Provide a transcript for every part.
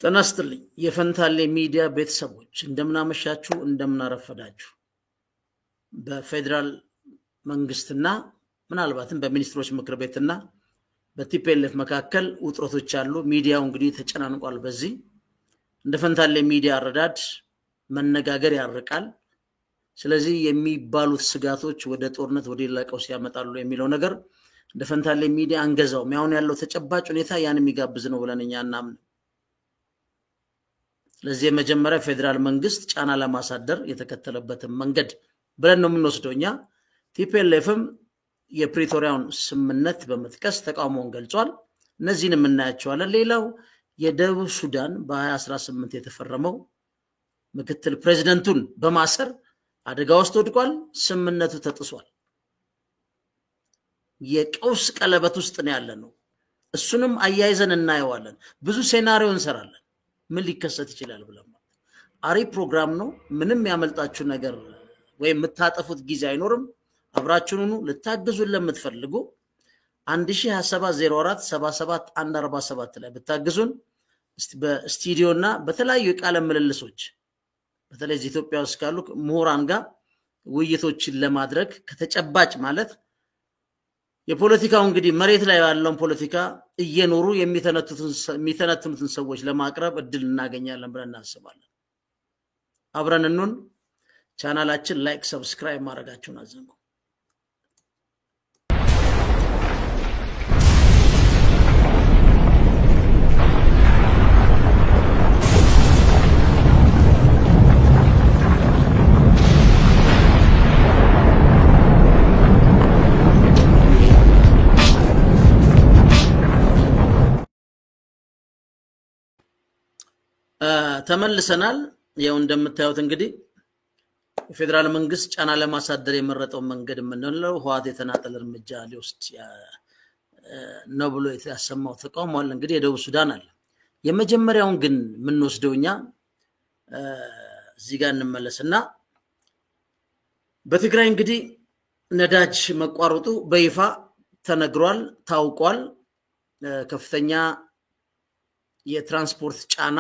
ተናስተልኝ የፈንታሌ ሚዲያ ቤተሰቦች እንደምናመሻችሁ እንደምናረፈዳችሁ በፌደራል መንግስትና ምናልባትም በሚኒስትሮች ምክር ቤትና በቲፒኤልኤፍ መካከል ውጥረቶች አሉ። ሚዲያው እንግዲህ ተጨናንቋል። በዚህ እንደ ፈንታሌ ሚዲያ አረዳድ መነጋገር ያርቃል። ስለዚህ የሚባሉት ስጋቶች ወደ ጦርነት ወደ ሌላ ቀውስ ያመጣሉ የሚለው ነገር እንደ ፈንታሌ ሚዲያ አንገዛውም። ያውን ያለው ተጨባጭ ሁኔታ ያን የሚጋብዝ ነው ብለን እኛ እናምን። ስለዚህ መጀመሪያ ፌደራል መንግስት ጫና ለማሳደር የተከተለበት መንገድ ብለን ነው የምንወስደው። እኛ ቲፒኤልኤፍም የፕሪቶሪያውን ስምምነት በመጥቀስ ተቃውሞውን ገልጿል። እነዚህንም እናያቸዋለን። ሌላው የደቡብ ሱዳን በ2018 የተፈረመው ምክትል ፕሬዝዳንቱን በማሰር አደጋ ውስጥ ወድቋል። ስምምነቱ ተጥሷል። የቀውስ ቀለበት ውስጥ ነው ያለነው። እሱንም አያይዘን እናየዋለን። ብዙ ሴናሪዮ እንሰራለን። ምን ሊከሰት ይችላል ብለን አሪ ፕሮግራም ነው። ምንም ያመልጣችሁ ነገር ወይ የምታጠፉት ጊዜ አይኖርም። አብራችሁኑ ልታግዙን ለምትፈልጉ 1077047747 ላይ ብታግዙን በስቱዲዮና በተለያዩ ቃለ ምልልሶች በተለይ ኢትዮጵያ ውስጥ ካሉ ምሁራን ጋር ውይይቶችን ለማድረግ ከተጨባጭ ማለት የፖለቲካው እንግዲህ መሬት ላይ ያለውን ፖለቲካ እየኖሩ የሚተነትኑትን ሰዎች ለማቅረብ እድል እናገኛለን ብለን እናስባለን። አብረን እንሁን። ቻናላችን ላይክ ሰብስክራይብ ማድረጋችሁን አዘንጉ። ተመልሰናል። ያው እንደምታዩት እንግዲህ የፌደራል መንግስት ጫና ለማሳደር የመረጠው መንገድ ምንለው ህዋት የተናጠል እርምጃ ሊወስድ ነው ብሎ ያሰማው ተቃውሞ አለ። እንግዲህ የደቡብ ሱዳን አለ። የመጀመሪያውን ግን ምን ወስደውኛ እዚህ ጋር እንመለስና በትግራይ እንግዲህ ነዳጅ መቋረጡ በይፋ ተነግሯል፣ ታውቋል። ከፍተኛ የትራንስፖርት ጫና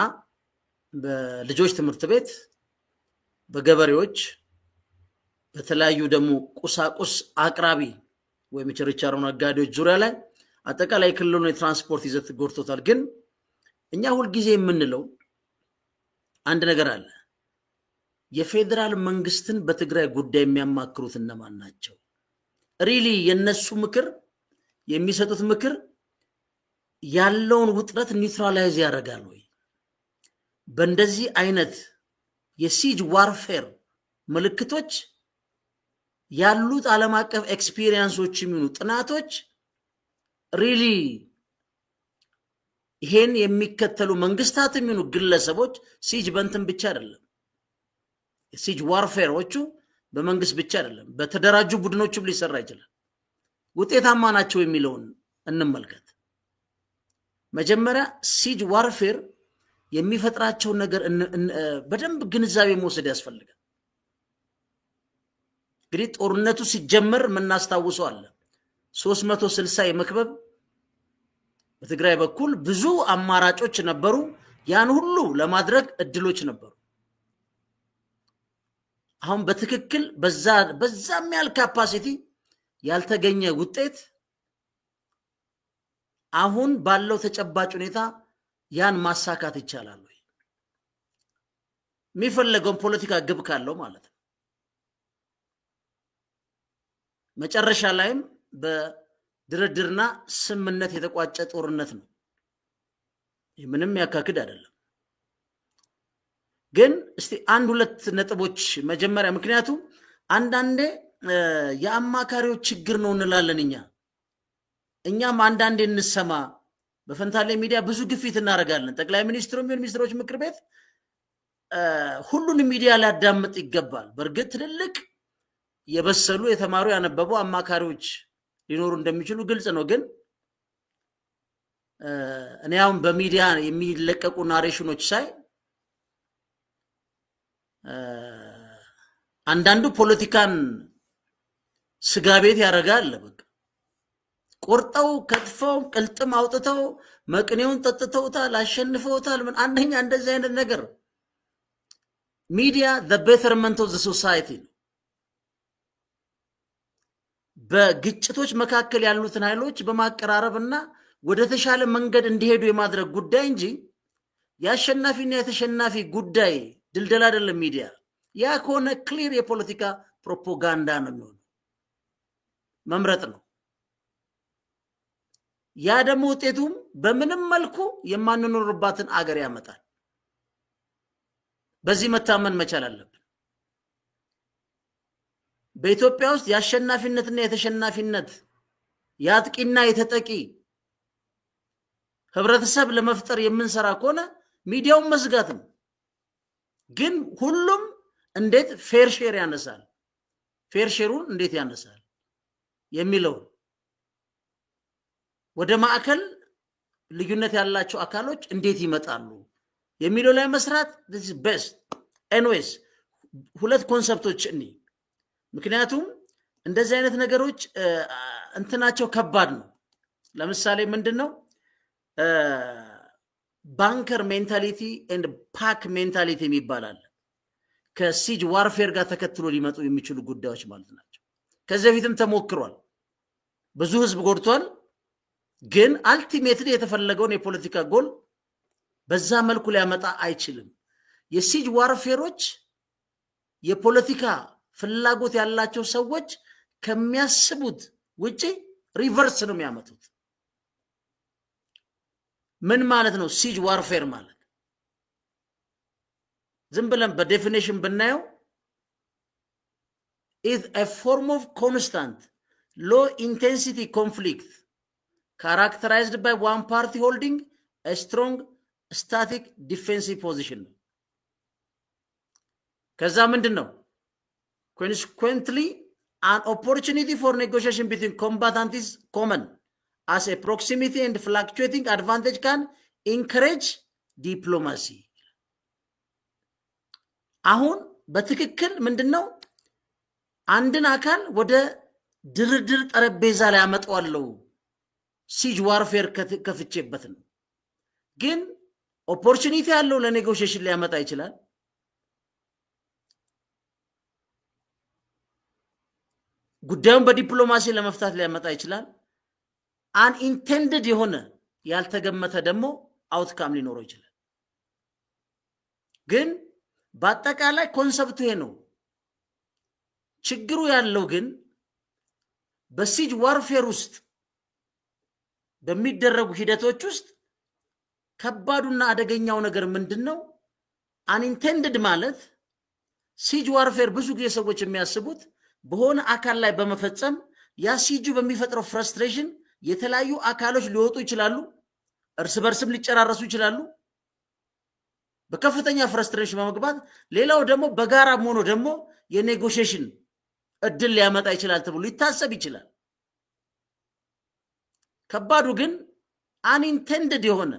በልጆች ትምህርት ቤት በገበሬዎች በተለያዩ ደግሞ ቁሳቁስ አቅራቢ ወይም ቸርቻሮ ነጋዴዎች ዙሪያ ላይ አጠቃላይ ክልሉን የትራንስፖርት ይዘት ጎርቶታል። ግን እኛ ሁሉ ጊዜ የምንለው አንድ ነገር አለ። የፌደራል መንግስትን በትግራይ ጉዳይ የሚያማክሩት እነማን ናቸው? ሪሊ የነሱ ምክር የሚሰጡት ምክር ያለውን ውጥረት ኒውትራላይዝ ያደርጋል ወይ? በእንደዚህ አይነት የሲጅ ዋርፌር ምልክቶች ያሉት ዓለም አቀፍ ኤክስፒሪየንሶች የሚኑ ጥናቶች ሪሊ ይሄን የሚከተሉ መንግስታት የሚኑ ግለሰቦች ሲጅ በእንትን ብቻ አይደለም። ሲጅ ዋርፌሮቹ በመንግስት ብቻ አይደለም፣ በተደራጁ ቡድኖችም ሊሰራ ይችላል። ውጤታማ ናቸው የሚለውን እንመልከት። መጀመሪያ ሲጅ ዋርፌር የሚፈጥራቸው ነገር በደንብ ግንዛቤ መውሰድ ያስፈልጋል። እንግዲህ ጦርነቱ ሲጀመር ምናስታውሰው አለ 360 የመክበብ በትግራይ በኩል ብዙ አማራጮች ነበሩ። ያን ሁሉ ለማድረግ እድሎች ነበሩ። አሁን በትክክል በዛም ያህል ካፓሲቲ ያልተገኘ ውጤት አሁን ባለው ተጨባጭ ሁኔታ ያን ማሳካት ይቻላል ወይ? የሚፈልገው ፖለቲካ ግብ ካለው ማለት ነው። መጨረሻ ላይም በድርድርና ስምምነት የተቋጨ ጦርነት ነው። ምንም ያካክድ አይደለም። ግን እስቲ አንድ ሁለት ነጥቦች መጀመሪያ፣ ምክንያቱም አንዳንዴ የአማካሪዎች ችግር ነው እንላለን እኛም አንዳንዴ እንሰማ በፈንታሌ ሚዲያ ብዙ ግፊት እናደርጋለን። ጠቅላይ ሚኒስትሩም ሚኒስትሮች ምክር ቤት ሁሉንም ሚዲያ ሊያዳምጥ ይገባል። በእርግጥ ትልልቅ የበሰሉ የተማሩ ያነበቡ አማካሪዎች ሊኖሩ እንደሚችሉ ግልጽ ነው። ግን እኔ አሁን በሚዲያ የሚለቀቁ ናሬሽኖች ሳይ አንዳንዱ ፖለቲካን ስጋ ቤት ያደርጋል። በቃ ቆርጠው ከትፈው ቅልጥም አውጥተው መቅኔውን ጠጥተውታል አሸንፈውታል ምን አንደኛ እንደዚህ አይነት ነገር ሚዲያ the betterment of the society በግጭቶች መካከል ያሉትን ኃይሎች በማቀራረብና ወደ ተሻለ መንገድ እንዲሄዱ የማድረግ ጉዳይ እንጂ ያሸናፊና የተሸናፊ ጉዳይ ድልደል አይደለም ሚዲያ ያ ከሆነ ክሊር የፖለቲካ ፕሮፓጋንዳ ነው የሚሆነው መምረጥ ነው ያ ደግሞ ውጤቱም በምንም መልኩ የማንኖርባትን አገር ያመጣል በዚህ መታመን መቻል አለብን በኢትዮጵያ ውስጥ ያሸናፊነትና የተሸናፊነት ያጥቂና የተጠቂ ህብረተሰብ ለመፍጠር የምንሰራ ከሆነ ሚዲያው መዝጋት ነው ግን ሁሉም እንዴት ፌር ሼር ያነሳል ፌር ሼሩን እንዴት ያነሳል የሚለው ወደ ማዕከል ልዩነት ያላቸው አካሎች እንዴት ይመጣሉ የሚለው ላይ መስራት this is best anyways ሁለት ኮንሰፕቶች እኒ ምክንያቱም እንደዚህ አይነት ነገሮች እንትናቸው ከባድ ነው ለምሳሌ ምንድነው ባንከር ሜንታሊቲ ኤንድ ፓክ ሜንታሊቲ የሚባላል ከሲጅ ዋርፌር ጋር ተከትሎ ሊመጡ የሚችሉ ጉዳዮች ማለት ናቸው ከዚህ በፊትም ተሞክሯል ብዙ ህዝብ ጎድቷል ግን አልቲሜትሊ የተፈለገውን የፖለቲካ ጎል በዛ መልኩ ሊያመጣ አይችልም የሲጅ ዋርፌሮች የፖለቲካ ፍላጎት ያላቸው ሰዎች ከሚያስቡት ውጪ ሪቨርስ ነው የሚያመጡት ምን ማለት ነው ሲጅ ዋርፌር ማለት ዝም ብለን በዴፊኒሽን ብናየው is a form of constant low intensity conflict characterized by one party holding a strong static defensive position ከዛ ምንድነው consequently an opportunity for negotiation between combatants is common as a proximity and fluctuating advantage can encourage diplomacy አሁን በትክክል ምንድነው አንድን አካል ወደ ድርድር ጠረጴዛ ላይ አመጣዋለሁ ሲጅ ዋርፌር ከፍቼበት ነው ግን ኦፖርቹኒቲ ያለው ለኔጎሺዬሽን ሊያመጣ ይችላል ጉዳዩን በዲፕሎማሲ ለመፍታት ሊያመጣ ይችላል አንኢንቴንድድ የሆነ ያልተገመተ ደግሞ አውትካም ሊኖረው ይችላል ግን በአጠቃላይ ኮንሰፕቱ ይሄ ነው ችግሩ ያለው ግን በሲጅ ዋርፌር ውስጥ በሚደረጉ ሂደቶች ውስጥ ከባዱና አደገኛው ነገር ምንድነው አንኢንቴንድድ ማለት ሲጅ ዋርፌር ብዙ ጊዜ ሰዎች የሚያስቡት በሆነ አካል ላይ በመፈጸም ያ ሲጁ በሚፈጥረው ፍራስትሬሽን የተለያዩ አካሎች ሊወጡ ይችላሉ እርስ በርስም ሊጨራረሱ ይችላሉ በከፍተኛ ፍራስትሬሽን በመግባት ሌላው ደግሞ በጋራ ሆኖ ደግሞ የኔጎሺዬሽን እድል ሊያመጣ ይችላል ተብሎ ሊታሰብ ይችላል ከባዱ ግን አንኢንቴንድድ የሆነ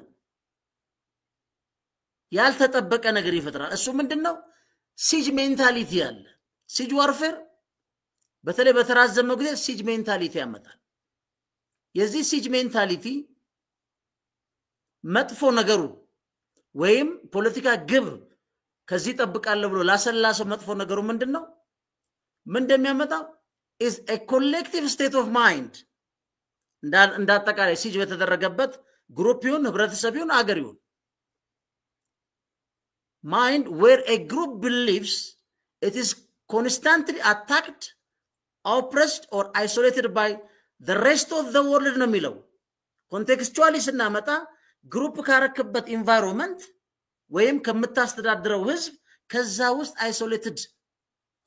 ያልተጠበቀ ነገር ይፈጥራል እሱ ምንድነው ሲጅ ሜንታሊቲ ያለ ሲጅ ዋርፌር በተለይ በተራዘመ ጊዜ ሲጅ ሜንታሊቲ ያመጣል የዚህ ሲጅ ሜንታሊቲ መጥፎ ነገሩ ወይም ፖለቲካ ግብ ከዚህ ተጠብቃለ ብሎ ላሰላሰው መጥፎ ነገሩ ምንድነው ምን እንደሚያመጣው is a collective state of mind እንዳጠቃላይ ሲጅ በተደረገበት ግሩፕ ይሁን ህብረተሰብ ይሁን አገር ይሁን mind where a group believes it is constantly attacked oppressed or isolated by the rest of the world ነው የሚለው ኮንቴክስቹአሊ ስናመጣ ግሩፕ ካረከበት ኢንቫይሮንመንት ወይም ከምታስተዳድረው ህዝብ ከዛ ውስጥ አይሶሌትድ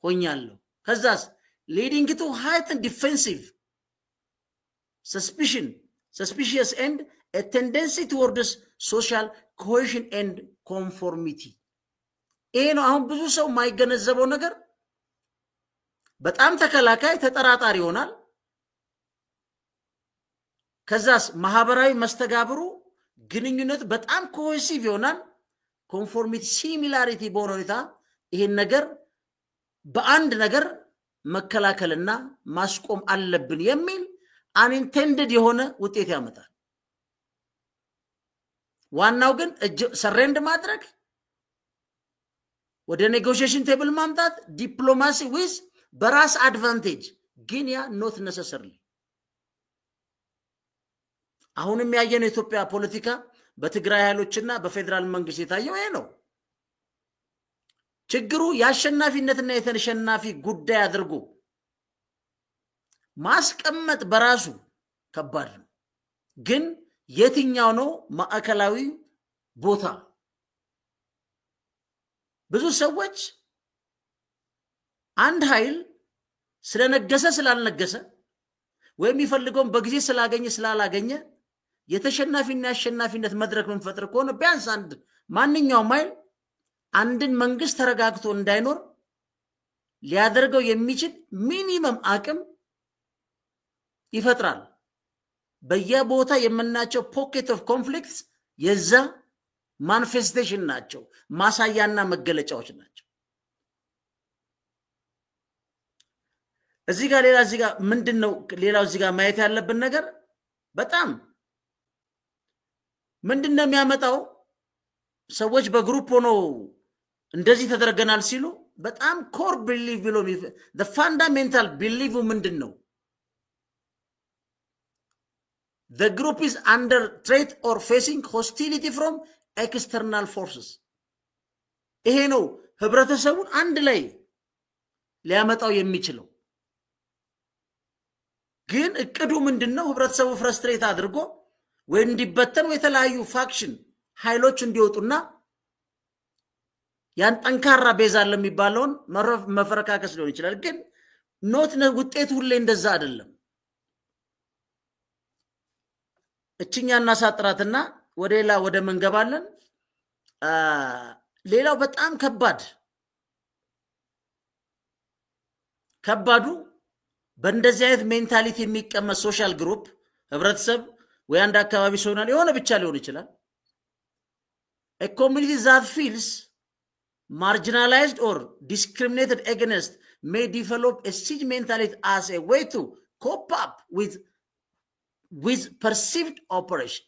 ሆኛለሁ ከዛስ leading to heightened defensive suspicious and a tendency towards social cohesion and conformity ይሄ ነው አሁን ብዙ ሰው ማይገነዘበው ነገር በጣም ተከላካይ ተጠራጣሪ ይሆናል ከዛስ ማህበራዊ መስተጋብሩ ግንኙነት በጣም ኮሄሲቭ ይሆናል ኮንፎርሚቲ ሲሚላሪቲ በሆነታ ይሄን ነገር በአንድ ነገር መከላከልና ማስቆም አለብን የሚል አንኢንቴንድድ የሆነ ውጤት ያመጣል። ዋናው ግን ሰሬንድ ማድረግ ወደ ኔጎሽዬሽን ቴብል ማምጣት ዲፕሎማሲ ዊዝ በራስ አድቫንቴጅ ግን ያ ኖት ነሰሰርሊ አሁንም ያየነው ኢትዮጵያ ፖለቲካ በትግራይ ኃይሎችና በፌደራል መንግስት የታየው ይሄ ነው። ችግሩ ያሸናፊነትና የተሸናፊ ጉዳይ አድርጎ ማስቀመጥ በራሱ ከባድ ነው። ግን የትኛው ነው ማዕከላዊ ቦታ? ብዙ ሰዎች አንድ ኃይል ስለነገሰ ስላልነገሰ ወይም ይፈልገውን በጊዜ ስላገኘ ስላላገኘ የተሸናፊና ያሸናፊነት መድረክ መንፈጥር ከሆነ ቢያንስ አንድ ማንኛውም ኃይል አንድን መንግስት ተረጋግቶ እንዳይኖር ሊያደርገው የሚችል ሚኒመም አቅም ይፈጥራል። በየቦታ የምናቸው ፖኬት ኦፍ ኮንፍሊክትስ የዛ ማኒፌስቴሽን ናቸው፣ ማሳያና መገለጫዎች ናቸው። እዚህ ጋር ሌላ እዚህ ጋር ምንድነው ሌላው እዚህ ጋር ማየት ያለብን ነገር በጣም ምንድነው የሚያመጣው? ሰዎች በግሩፕ ሆኖ እንደዚህ ተደረገናል ሲሉ በጣም ኮር ቢሊቭ ብሎ the fundamental belief ምንድነው? The group is under threat or facing hostility from external forces. ይሄ ነው ህብረተሰቡን አንድ ላይ ሊያመጣው የሚችለው። ግን እቅዱ ምንድነው? ህብረተሰቡ ፍረስትሬት አድርጎ ወይ እንዲበተን ወይ የተለያዩ ፋክሽን ኃይሎች እንዲወጡና ያን ጠንካራ ቤዛ ለሚባለውን መፈረካከስ ሊሆን ይችላል። ግን ኖት ውጤቱ ሁሌ እንደዛ አይደለም። እችኛና ሳጥራትና ወደላ ወደ መንገባለን። ሌላው በጣም ከባዱ በእንደዚህ አይነት ሜንታሊቲ የሚቀመጥ ሶሻል ግሩፕ ህብረተሰብ ወይ አንድ አካባቢ ሰውናል የሆነ ብቻ ሊሆን ይችላል። a community that feels marginalized or discriminated against may develop a siege mentality as a way to cope up with perceived oppression.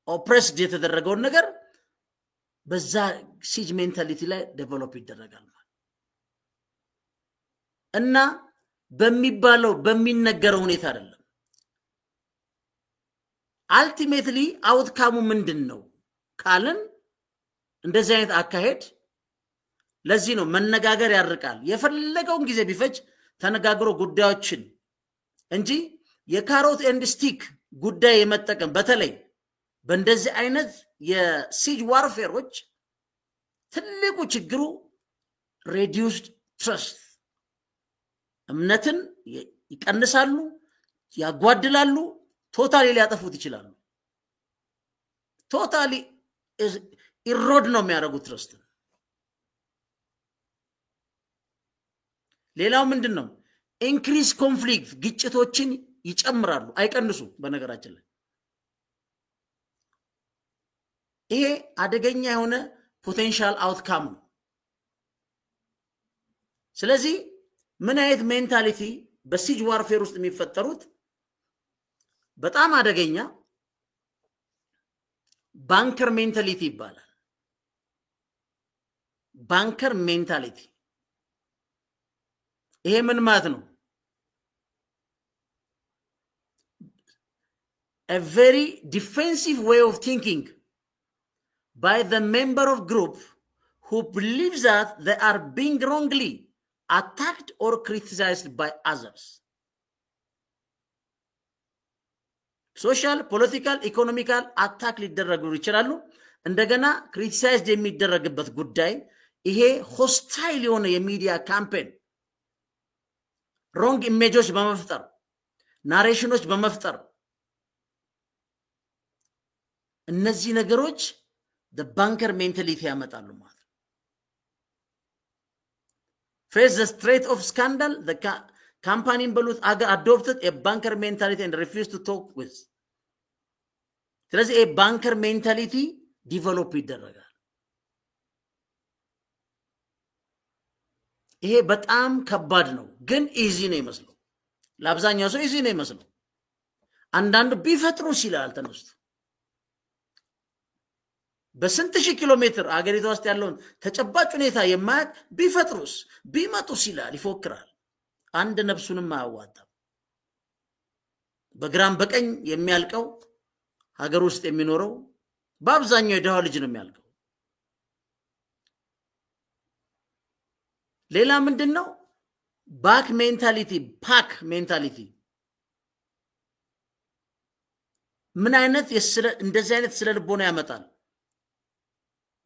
oppressed የተደረገው ነገር በዛ ሲጅ ሜንታሊቲ ላይ ዴቨሎፕ ይደረጋል እና በሚባለው በሚነገረው ሁኔታ አይደለም። አልቲሜትሊ አውትካሙ ምንድነው ካልን እንደዚህ አይነት አካሄድ ለዚህ ነው መነጋገር ያርቃል። የፈለገውን ጊዜ ቢፈጅ ተነጋግሮ ጉዳዮችን እንጂ የካሮት ኤንድ ስቲክ ጉዳይ የመጠቀም በተለይ በእንደዚህ አይነት የሲጅ ዋርፌሮች ትልቁ ችግሩ reduced trust እምነትን ይቀንሳሉ፣ ያጓድላሉ፣ ቶታሊ ሊያጠፉት ይችላሉ። ቶታሊ ኢሮድ ነው የሚያደርጉት ትረስት። ሌላው ምንድነው? ኢንክሪዝ ኮንፍሊክት ግጭቶችን ይጨምራሉ፣ አይቀንሱ። በነገራችን ላይ ይሄ አደገኛ የሆነ ፖቴንሻል አውትካም ነው። ስለዚህ ምን አይነት ሜንታሊቲ በሲጅ ዋርፌር ውስጥ የሚፈጠሩት በጣም አደገኛ ባንከር ሜንታሊቲ ይባላል። ባንከር ሜንታሊቲ ይሄ ምን ማለት ነው? a very defensive way of thinking by the member of group who believes that they are being wrongly attacked or criticized by others. social, political, economical attack ሊደረጉ ይችላሉ። እንደገና ክሪቲሳይዝድ የሚደረግበት ጉዳይ ይሄ ሆስታይል የሆነ የሚዲያ ካምፔን ሮንግ ኢሜጆች በመፍጠር ናሬሽኖች በመፍጠር እነዚህ ነገሮች the banker mentality ያመጣሉ ማለት ነው። face the threat of scandal the company በሉት adopted a banker mentality and refused to talk with. ስለዚህ a banker mentality develop ይደረጋል። ይሄ በጣም ከባድ ነው፣ ግን ኢዚ ነው ይመስለው ለአብዛኛው ሰው እዚህ ነው ይመስለው አንዳንዱ ቢፈጥሩስ ይላል ተነስቶ በስንት ሺህ ኪሎ ሜትር አገሪቷ ውስጥ ያለውን ተጨባጭ ሁኔታ የማያቅ ቢፈጥሩስ ቢመጡስ ይላል ይፎክራል አንድ ነፍሱንም አያዋጣም በግራም በቀኝ የሚያልቀው ሀገር ውስጥ የሚኖረው በአብዛኛው የደሃው ልጅ ነው የሚያልቀው ሌላ ምንድነው ባክ ሜንታሊቲ ፓክ ሜንታሊቲ ምን አይነት እንደዚህ አይነት ስለ ልቦና ያመጣል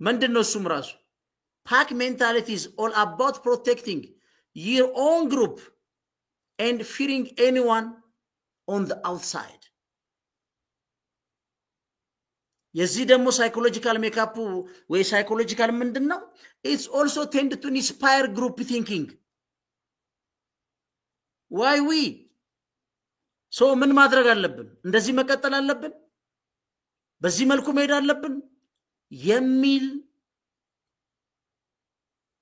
ምንድነው እሱም ራሱ pack mentality is all about protecting your own group and fearing anyone on the outside የዚህ ደግሞ ሳይኮሎጂካል ሜካፕ ወይ ሳይኮሎጂካል ምንድነው it's also tend to inspire group thinking why we so ምን ማድረግ አለብን እንደዚህ መቀጠል አለብን በዚህ መልኩ መሄድ አለብን የሚል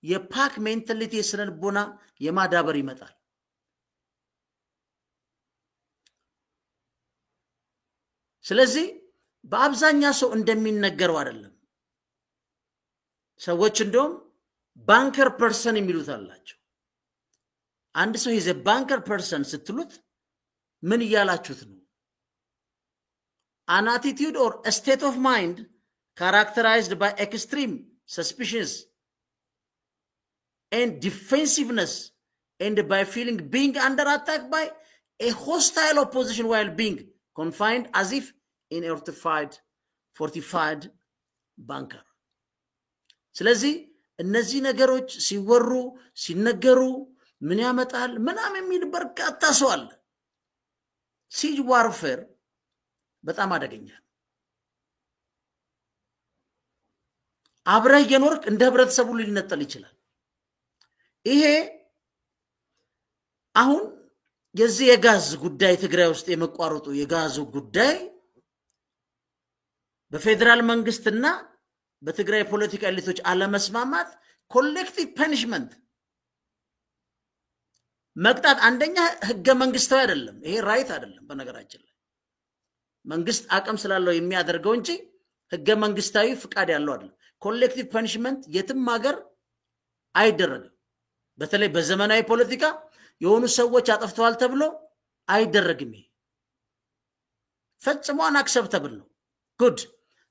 የፓክ ሜንታሊቲ የስነልቦና የማዳበር ይመጣል ስለዚህ በአብዛኛው ሰው እንደሚነገረው አይደለም ሰዎች እንደውም ባንከር ፐርሰን የሚሉት አላቸው አንድ ሰው is a banker person ስትሉት ምን ይያላችሁት ነው an attitude or a state of mind characterized by extreme suspicion and defensiveness and by feeling being under attack by a hostile opposition while being confined as if in a fortified bunker ስለዚህ እነዚህ ነገሮች ሲወሩ ሲነገሩ ምን ያመጣል ምናም የሚል በርካታ ሰው አለ ሲጅ ዋርፌር በጣም አደገኛ አብረህ የኖርክ እንደ ህብረተሰቡ ሊነጠል ይችላል ይሄ አሁን የዚህ የጋዝ ጉዳይ ትግራይ ውስጥ የመቋረጡ የጋዙ ጉዳይ በፌደራል መንግስትና በትግራይ ፖለቲካ ኤሊቶች አለመስማማት ኮሌክቲቭ ፐኒሽመንት መቅጣት አንደኛ ህገ መንግስታዊ አይደለም ይሄ ራይት አይደለም በነገራችን ላይ መንግስት አቅም ስላለው የሚያደርገው እንጂ ህገ መንግስታዊ ፍቃድ ያለው አይደለም ኮሌክቲቭ ፐኒሽመንት የትም ሀገር አይደረግም በተለይ በዘመናዊ ፖለቲካ የሆኑ ሰዎች አጥፍተዋል ተብሎ አይደረግም ፈጽሞ አንአክሰፕተብል ነው ጉድ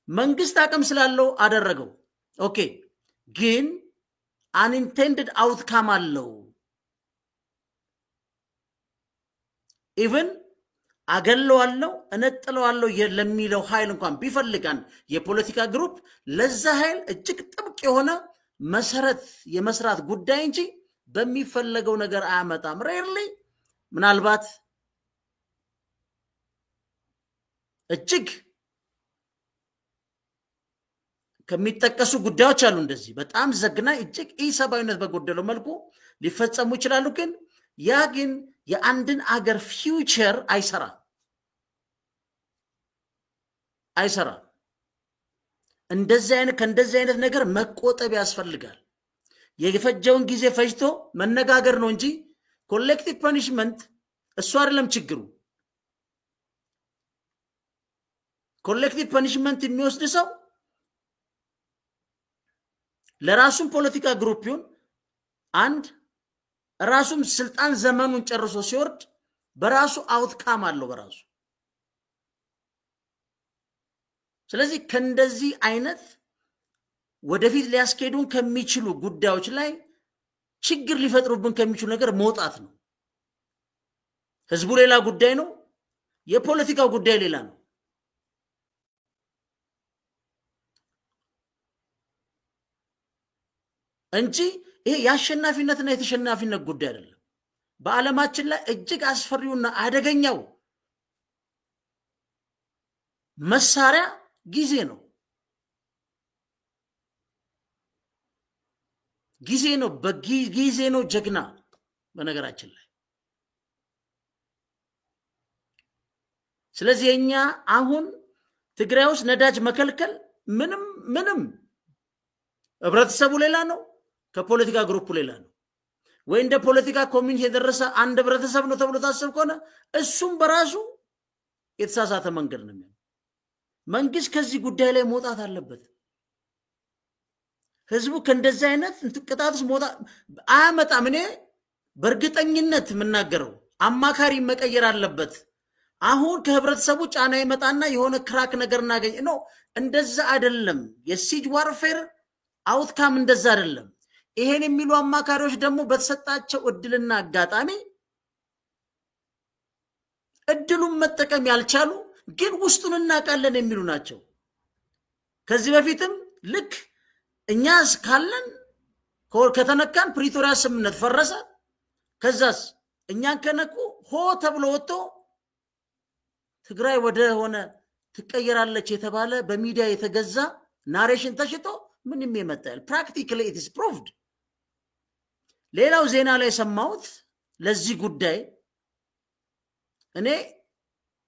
መንግስት አቅም ስላለው አደረገው ኦኬ ግን unintended outcome አለው even አገለዋለው እነጥለዋለው ለሚለው ኃይል እንኳን ቢፈልጋን የፖለቲካ ግሩፕ ለዛ ኃይል እጅግ ጥብቅ የሆነ መሰረት የመስራት ጉዳይ እንጂ በሚፈልገው ነገር አያመጣም ሬርሊ ምናልባት እጅግ ከሚጠቀሱ ጉዳዮች አሉ እንደዚህ በጣም ዘግናኝ እጅግ ኢሰባዊነት በጎደለው መልኩ ሊፈጸሙ ይችላሉ ግን ያ ግን የአንድን አገር ፊውቸር አይሰራ ከእንደዚህ አይነት ነገር መቆጠብ ያስፈልጋል የፈጀውን ጊዜ ፈጅቶ መነጋገር ነው እንጂ ኮሌክቲቭ ፐኒሽመንት እሱ አይደለም ችግሩ ኮሌክቲቭ ፐኒሽመንት የሚወስድ ሰው ለራሱም ፖለቲካ ግሩፕ ይሁን አንድ ራሱም ስልጣን ዘመኑን ጨርሶ ሲወርድ በራሱ አውትካም አለው በራሱ ስለዚህ ከእንደዚህ አይነት ወደፊት ሊያስኬዱን ከሚችሉ ጉዳዮች ላይ ችግር ሊፈጥሩብን ከሚችሉ ነገር መውጣት ነው ህዝቡ ሌላ ጉዳይ ነው የፖለቲካው ጉዳይ ሌላ ነው እንጂ ይሄ ያሸናፊነትና የተሸናፊነት ጉዳይ አይደለም በአለማችን ላይ እጅግ አስፈሪውና አደገኛው መሳሪያ ጊዜ ነው ጊዜ ነው ጀግና በነገራችን ላይ ስለዚህ እኛ አሁን ትግራይ ውስጥ ነዳጅ መከልከል ምንም ህብረተሰቡ ሌላ ነው ከፖለቲካ ግሩፕ ሌላ ነው ወይ እንደ ፖለቲካ ኮሚኒቲ የደረሰ አንድ ህብረተሰብ ነው ተብሎ ታስብ ከሆነ እሱም በራሱ የተሳሳተ መንገድ ነው የሚሆነው። መንግስት ከዚህ ጉዳይ ላይ መውጣት አለበት። ህዝቡ ከእንደዚህ አይነት ቅጣትስ መውጣት አያመጣም። እኔ በእርግጠኝነት የምናገረው አማካሪ መቀየር አለበት። አሁን ከህብረተሰቡ ጫና ይመጣና የሆነ ክራክ ነገር እናገኝ ነው። እንደዛ አይደለም። የሲጅ ዋርፌር አውትካም እንደዛ አይደለም። ይሄን የሚሉ አማካሪዎች ደግሞ በተሰጣቸው እድልና አጋጣሚ እድሉን መጠቀም ያልቻሉ ግን ውስጡን እናቃለን የሚሉ ናቸው። ከዚህ በፊትም ልክ እኛስ ካለን ከተነካን ፕሪቶሪያ ስምምነት ፈረሰ። ከዛስ እኛን ከነኩ ሆ ተብሎ ወጥቶ ትግራይ ወደ ሆነ ትቀየራለች የተባለ በሚዲያ የተገዛ ናሬሽን ተሽጦ ምንም ይመጣል። ፕራክቲካሊ ኢት ኢዝ ፕሩቭድ። ሌላው ዜና ላይ ሰማሁት ለዚህ ጉዳይ እኔ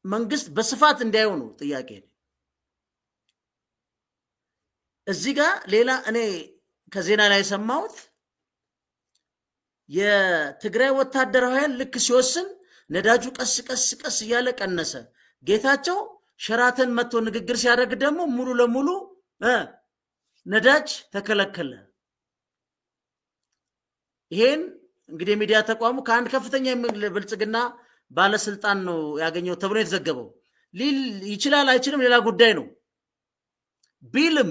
መንግስት በስፋት እንዲያዩ ነው ጥያቄ። እዚህ ጋር ሌላ እኔ ከዜና ላይ ሰማሁት የትግራይ ወታደራዊ ኃይል ልክ ሲወስን ነዳጁ ቀስ ቀስ ቀስ እያለ ቀነሰ። ጌታቸው ሸራተን መጥቶ ንግግር ሲያደርግ ደግሞ ሙሉ ለሙሉ ነዳጅ ተከለከለ። ይሄን እንግዲህ ሚዲያ ተቋሙ ከአንድ ከፍተኛ ብልጽግና ባለስልጣን ነው ያገኘው ተብሎ የተዘገበው። ሊል ይችላል አይችልም ሌላ ጉዳይ ነው። ቢልም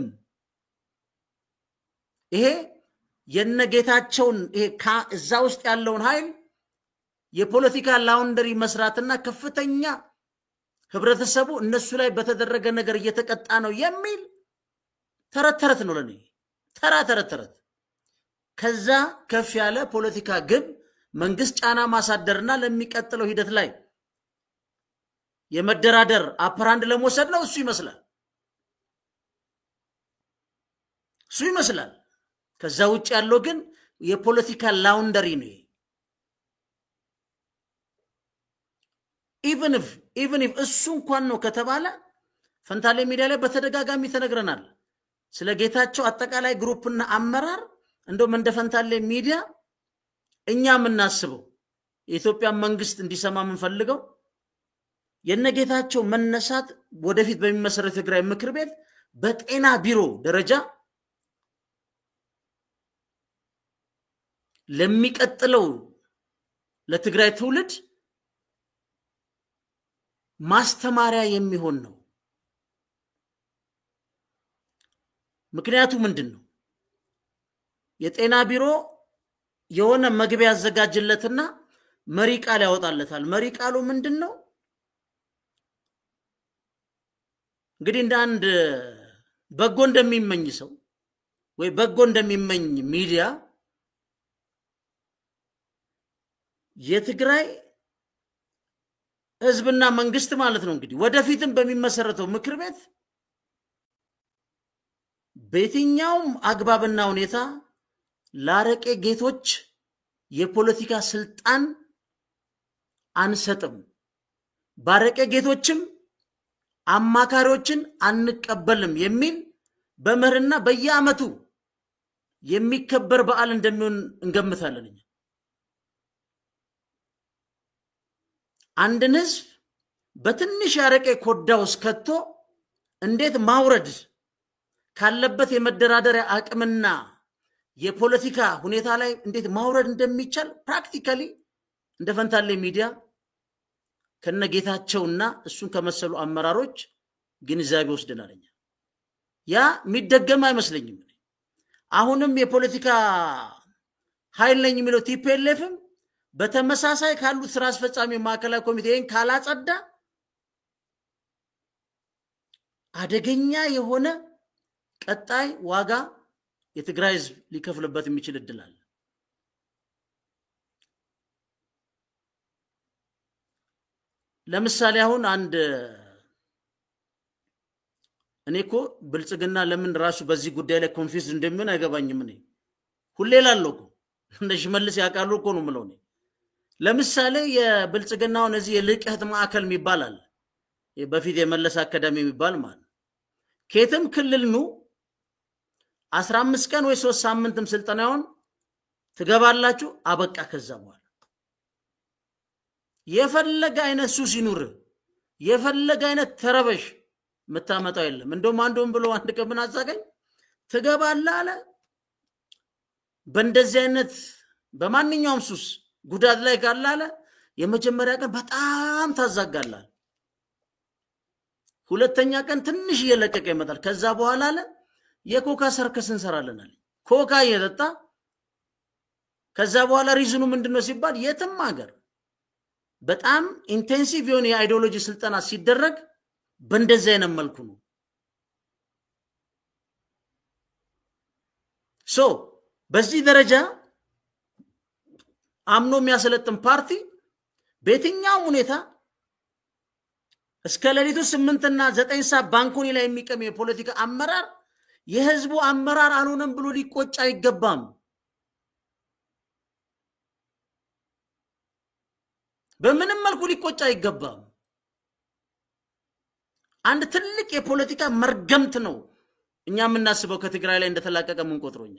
ይሄ የነጌታቸውን ይሄ እዛ ውስጥ ያለውን ኃይል የፖለቲካ ላውንደሪ መስራትና ከፍተኛ ህብረተሰቡ እነሱ ላይ በተደረገ ነገር እየተቀጣ ነው የሚል ተረተረት ነው ለኔ ተረተረት። ከዛ ከፍ ያለ ፖለቲካ ግብ መንግስት ጫና ማሳደርና ለሚቀጥለው ሂደት ላይ የመደራደር አፕራንድ ለመውሰድ ነው። እሱ ይመስላል። ከዛ ውጭ ያለው ግን የፖለቲካ ላውንደሪ ነው። even if እሱ እንኳን ነው ከተባለ ፈንታሌ ሚዲያ ላይ በተደጋጋሚ ተነግረናል ስለ ጌታቸው አጠቃላይ ግሩፕና አመራር። እንደውም እንደ ፈንታሌ ሚዲያ እኛ የምናስበው የኢትዮጵያ መንግስት እንዲሰማ የምንፈልገው የነጌታቸው መነሳት ወደፊት በሚመሰረት ትግራይ ምክር ቤት በጤና ቢሮ ደረጃ ለሚቀጥለው ለትግራይ ትውልድ ማስተማሪያ የሚሆን ነው። ምክንያቱ ምንድነው? የጤና ቢሮ የሆነ መግቢያ ያዘጋጅለትና መሪ ቃል ያወጣለታል። መሪ ቃሉ ምንድነው? እንግዲህ እንደ አንድ በጎ እንደሚመኝ ሰው ወይ በጎ እንደሚመኝ ሚዲያ የትግራይ ህዝብና መንግስት ማለት ነው እንግዲህ ወደፊትም በሚመሰረተው ምክር ቤት በየትኛውም አግባብና ሁኔታ ላረቄ ጌቶች የፖለቲካ ስልጣን አንሰጥም፣ ባረቄ ጌቶችም አማካሪዎችን አንቀበልም የሚል በመርህና በየአመቱ የሚከበር በዓል እንደሚሆን እንገምታለን። አንድን ህዝብ በትንሽ ያረቄ ኮዳ ውስጥ ከቶ እንዴት ማውረድ ካለበት የመደራደሪያ አቅምና የፖለቲካ ሁኔታ ላይ እንዴት ማውረድ እንደሚቻል ፕራክቲካሊ እንደ ፈንታሌ ሚዲያ ከነጌታቸውና እሱን ከመሰሉ አመራሮች ግንዛቤ ወስደናል። ያ የሚደገም አይመስለኝም። አሁንም የፖለቲካ ኃይል ነኝ የሚለው ቲፒኤልኤፍም በተመሳሳይ ካሉት ስራ አስፈጻሚ ማዕከላዊ ኮሚቴን ካላጸዳ አደገኛ የሆነ ቀጣይ ዋጋ የትግራይ ህዝብ ሊከፍልበት የሚችል እድል አለ። ለምሳሌ አሁን አንድ እኔኮ ብልጽግና ለምን ራሱ በዚህ ጉዳይ ላይ ኮንፊውዝ እንደምን አይገባኝም። እኔ ሁሌ ላልኩ እንደሽ መልስ ያቃሉ እኮ ነው ምለው። ለምሳሌ የብልጽግናውን እዚህ የልቀት ማዕከል የሚባል በፊት የመለስ አካዳሚ የሚባል ማለት ከየትም ክልል ነው 15 ቀን ወይ 3 ሳምንትም ስልጠናውን ትገባላችሁ አበቃ ከዛ በኋላ የፈለገ አይነት ሱስ ይኑር የፈለገ አይነት ተረበሽ መታመጣው የለም እንደውም አንዱን ብሎ አንድ ቀን ምን አዛገኝ ትገባላ አለ በእንደዚህ አይነት በማንኛውም ሱስ ጉዳት ላይ ካላለ የመጀመሪያ ቀን በጣም ታዛጋላል ሁለተኛ ቀን ትንሽ እየለቀቀ ይመጣል ከዛ በኋላ አለ የኮካ ሰርከስ እንሰራለናል ኮካ እየጠጣ ከዛ በኋላ ሪዝኑ ምንድነው ሲባል የትም ሀገር በጣም ኢንቴንሲቭ የሆነ የአይዲዮሎጂ ስልጠና ሲደረግ በእንደዚህ አይነት መልኩ ነው በዚህ ደረጃ አምኖ የሚያሰለጥን ፓርቲ በየትኛው ሁኔታ እስከ ሌሊቱ 8 እና 9 ሰዓት ባንኮኒ ላይ የሚቀም የፖለቲካ አመራር የህዝቡ አመራር አልሆነም ብሎ ሊቆጭ አይገባም በምንም መልኩ ሊቆጭ አይገባም አንድ ትልቅ የፖለቲካ መርገምት ነው እኛ የምናስበው ከትግራይ ላይ እንደተላቀቀ ምን ቆጥሮኛ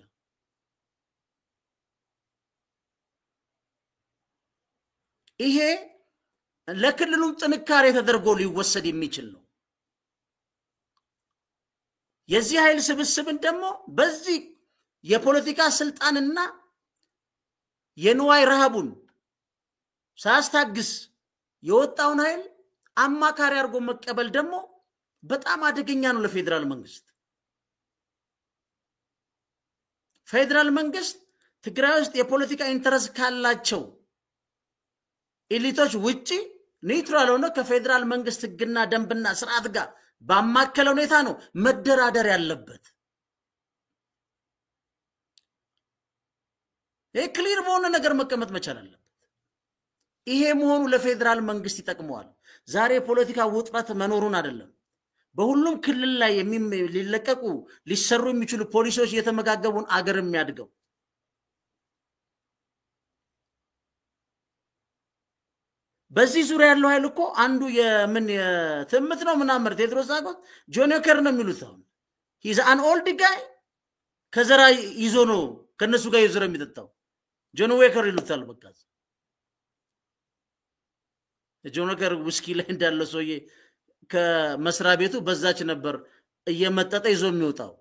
ይሄ ለክልሉም ጥንካሬ ተደርጎ ሊወሰድ የሚችል ነው የዚህ ኃይል ስብስብን ደግሞ በዚህ የፖለቲካ ስልጣንና የንዋይ ረሃቡን ሳስታግስ የወጣውን ኃይል አማካሪ አርጎ መቀበል ደግሞ በጣም አደገኛ ነው ለፌደራል መንግስት ፌደራል መንግስት ትግራይ ውስጥ የፖለቲካ ኢንተረስት ካላቸው ኤሊቶች ውጪ ኒውትራል ሆኖ ከፌደራል መንግስት ህግና ደንብና ስርዓት ጋር ባማከለ ሁኔታ ነው መደራደር ያለበት ክሊር በሆነ ነገር መቀመጥ መቻል አለበት ይሄ መሆኑ ለፌደራል መንግስት ይጠቅመዋል ዛሬ ፖለቲካ ውጥረት መኖሩን አይደለም በሁሉም ክልል ላይ ሊለቀቁ ሊሰሩ የሚችሉ ፖሊሶች እየተመጋገቡን አገር የሚያድገው በዚህ ዙሪያ ያለው ኃይል እኮ አንዱ የምን ትምት ነው ምናምን ቴድሮስ አጎት ጆኒከር ነው የሚሉት አሁን he's an old guy ከዘራ ይዞ ነው ከነሱ ጋር ይዞ ነው የሚጠጣው ጆኒከር ይሉታል በቃ ጆኒከር ውስኪ ላይ እንዳለ ሰውዬ ከመስራ ቤቱ በዛች ነበር እየመጠጠ ይዞ የሚወጣው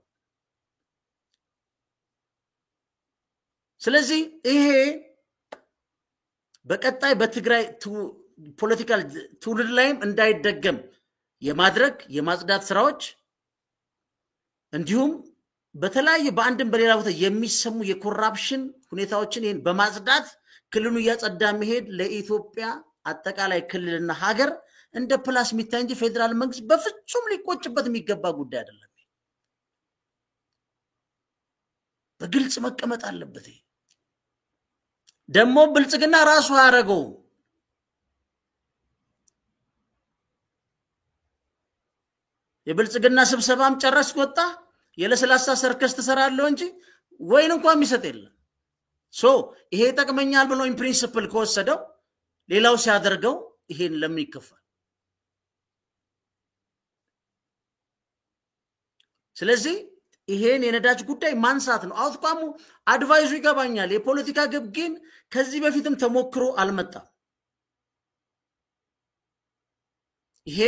ስለዚህ ይሄ በቀጣይ በትግራይ ፖለቲካል ትውልድ ላይም እንዳይደገም የማድረግ የማጽዳት ስራዎች እንዲሁም በተለያየ በአንድም በሌላ ቦታ የሚሰሙ የኮራፕሽን ሁኔታዎችን ይሄን በማጽዳት ክልሉ ያጸዳ መሄድ ለኢትዮጵያ አጠቃላይ ክልልና ሀገር እንደ ፕላስ ሚታይ እንጂ ፌደራል መንግስት በፍጹም ሊቆጭበት የሚገባ ጉዳይ አይደለም በግልጽ መቀመጥ አለበት ደሞ ብልጽግና ራሱ ያረጋው የብልጽግና ስብሰባም ጨረስ ወጣ የለስላሳ ሰርከስ ተሰራለው እንጂ ወይን እንኳን የሚሰጥ የለም ይሄ ተቀመኛል ብሎ ኢን ፕሪንሲፕል ከወሰደው ሌላው ሲያደርገው ይሄን ለምን ይከፋል ስለዚህ ይሄን የነዳጅ ጉዳይ ማንሳት ነው አውጥቋሙ አድቫይዙ ይገባኛል የፖለቲካ ግብ ግን ከዚህ በፊትም ተሞክሮ አልመጣም ይሄ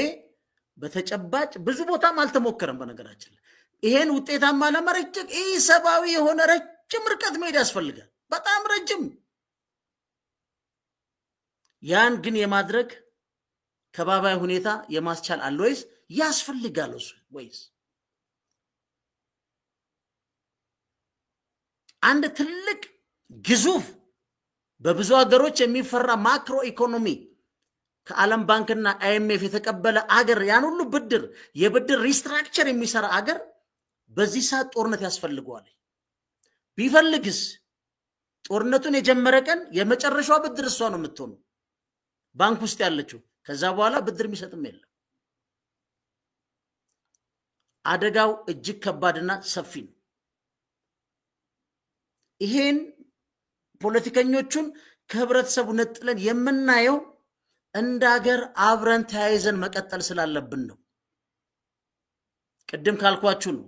በተጨባጭ ብዙ ቦታም አልተሞከረም በነገራችን ይሄን ውጤታማ ለማድረግ ኢሰባዊ የሆነ ረጅም ርቀት መሄድ ያስፈልጋል በጣም ረጅም ያን ግን የማድረግ ከባባይ ሁኔታ የማስቻል አለወይስ ያስፈልጋል ወይስ አንድ ትልቅ ግዙፍ በብዙ ሀገሮች የሚፈራ ማክሮ ኢኮኖሚ ከዓለም ባንክና አይኤምኤፍ የተቀበለ አገር ያን ሁሉ ብድር የብድር ሪስትራክቸር የሚሰራ አገር በዚህ ሰዓት ጦርነት ያስፈልገዋል ቢፈልግስ ጦርነቱን የጀመረ ቀን የመጨረሻው ብድር እሷ ነው የምትሆነው ባንክ ውስጥ ያለችው ከዛ በኋላ ብድር የሚሰጥም የለም አደጋው እጅግ ከባድና ሰፊ ነው ይሄን ፖለቲከኞቹን ከህብረተሰቡ ነጥለን የምናየው እንደ ሀገር አብረን ተያይዘን መቀጠል ስላለብን ነው ቅድም ካልኳችሁ ነው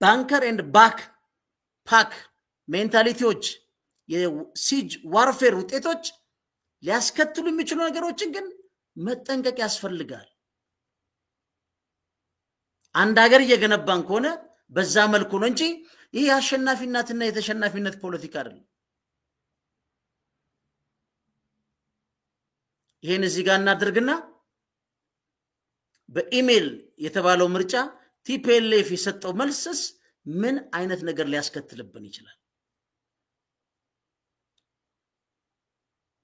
ባንከር ኤንድ ባክ ፓክ ሜንታሊቲዎች የሲጅ ዋርፌር ውጤቶች ሊያስከትሉ የሚችሉ ነገሮችን ግን መጠንቀቅ ያስፈልጋል። አንድ ሀገር እየገነባን ከሆነ በዛ መልኩ ነው እንጂ ይሄ አሸናፊነትና የተሸናፊነት ፖለቲካ አይደለም። ይሄን እዚህ ጋር እናድርግና በኢሜል የተባለው ምርጫ ቲፒኤልኤፍ የሰጠው መልስስ ምን አይነት ነገር ሊያስከትልብን ይችላል?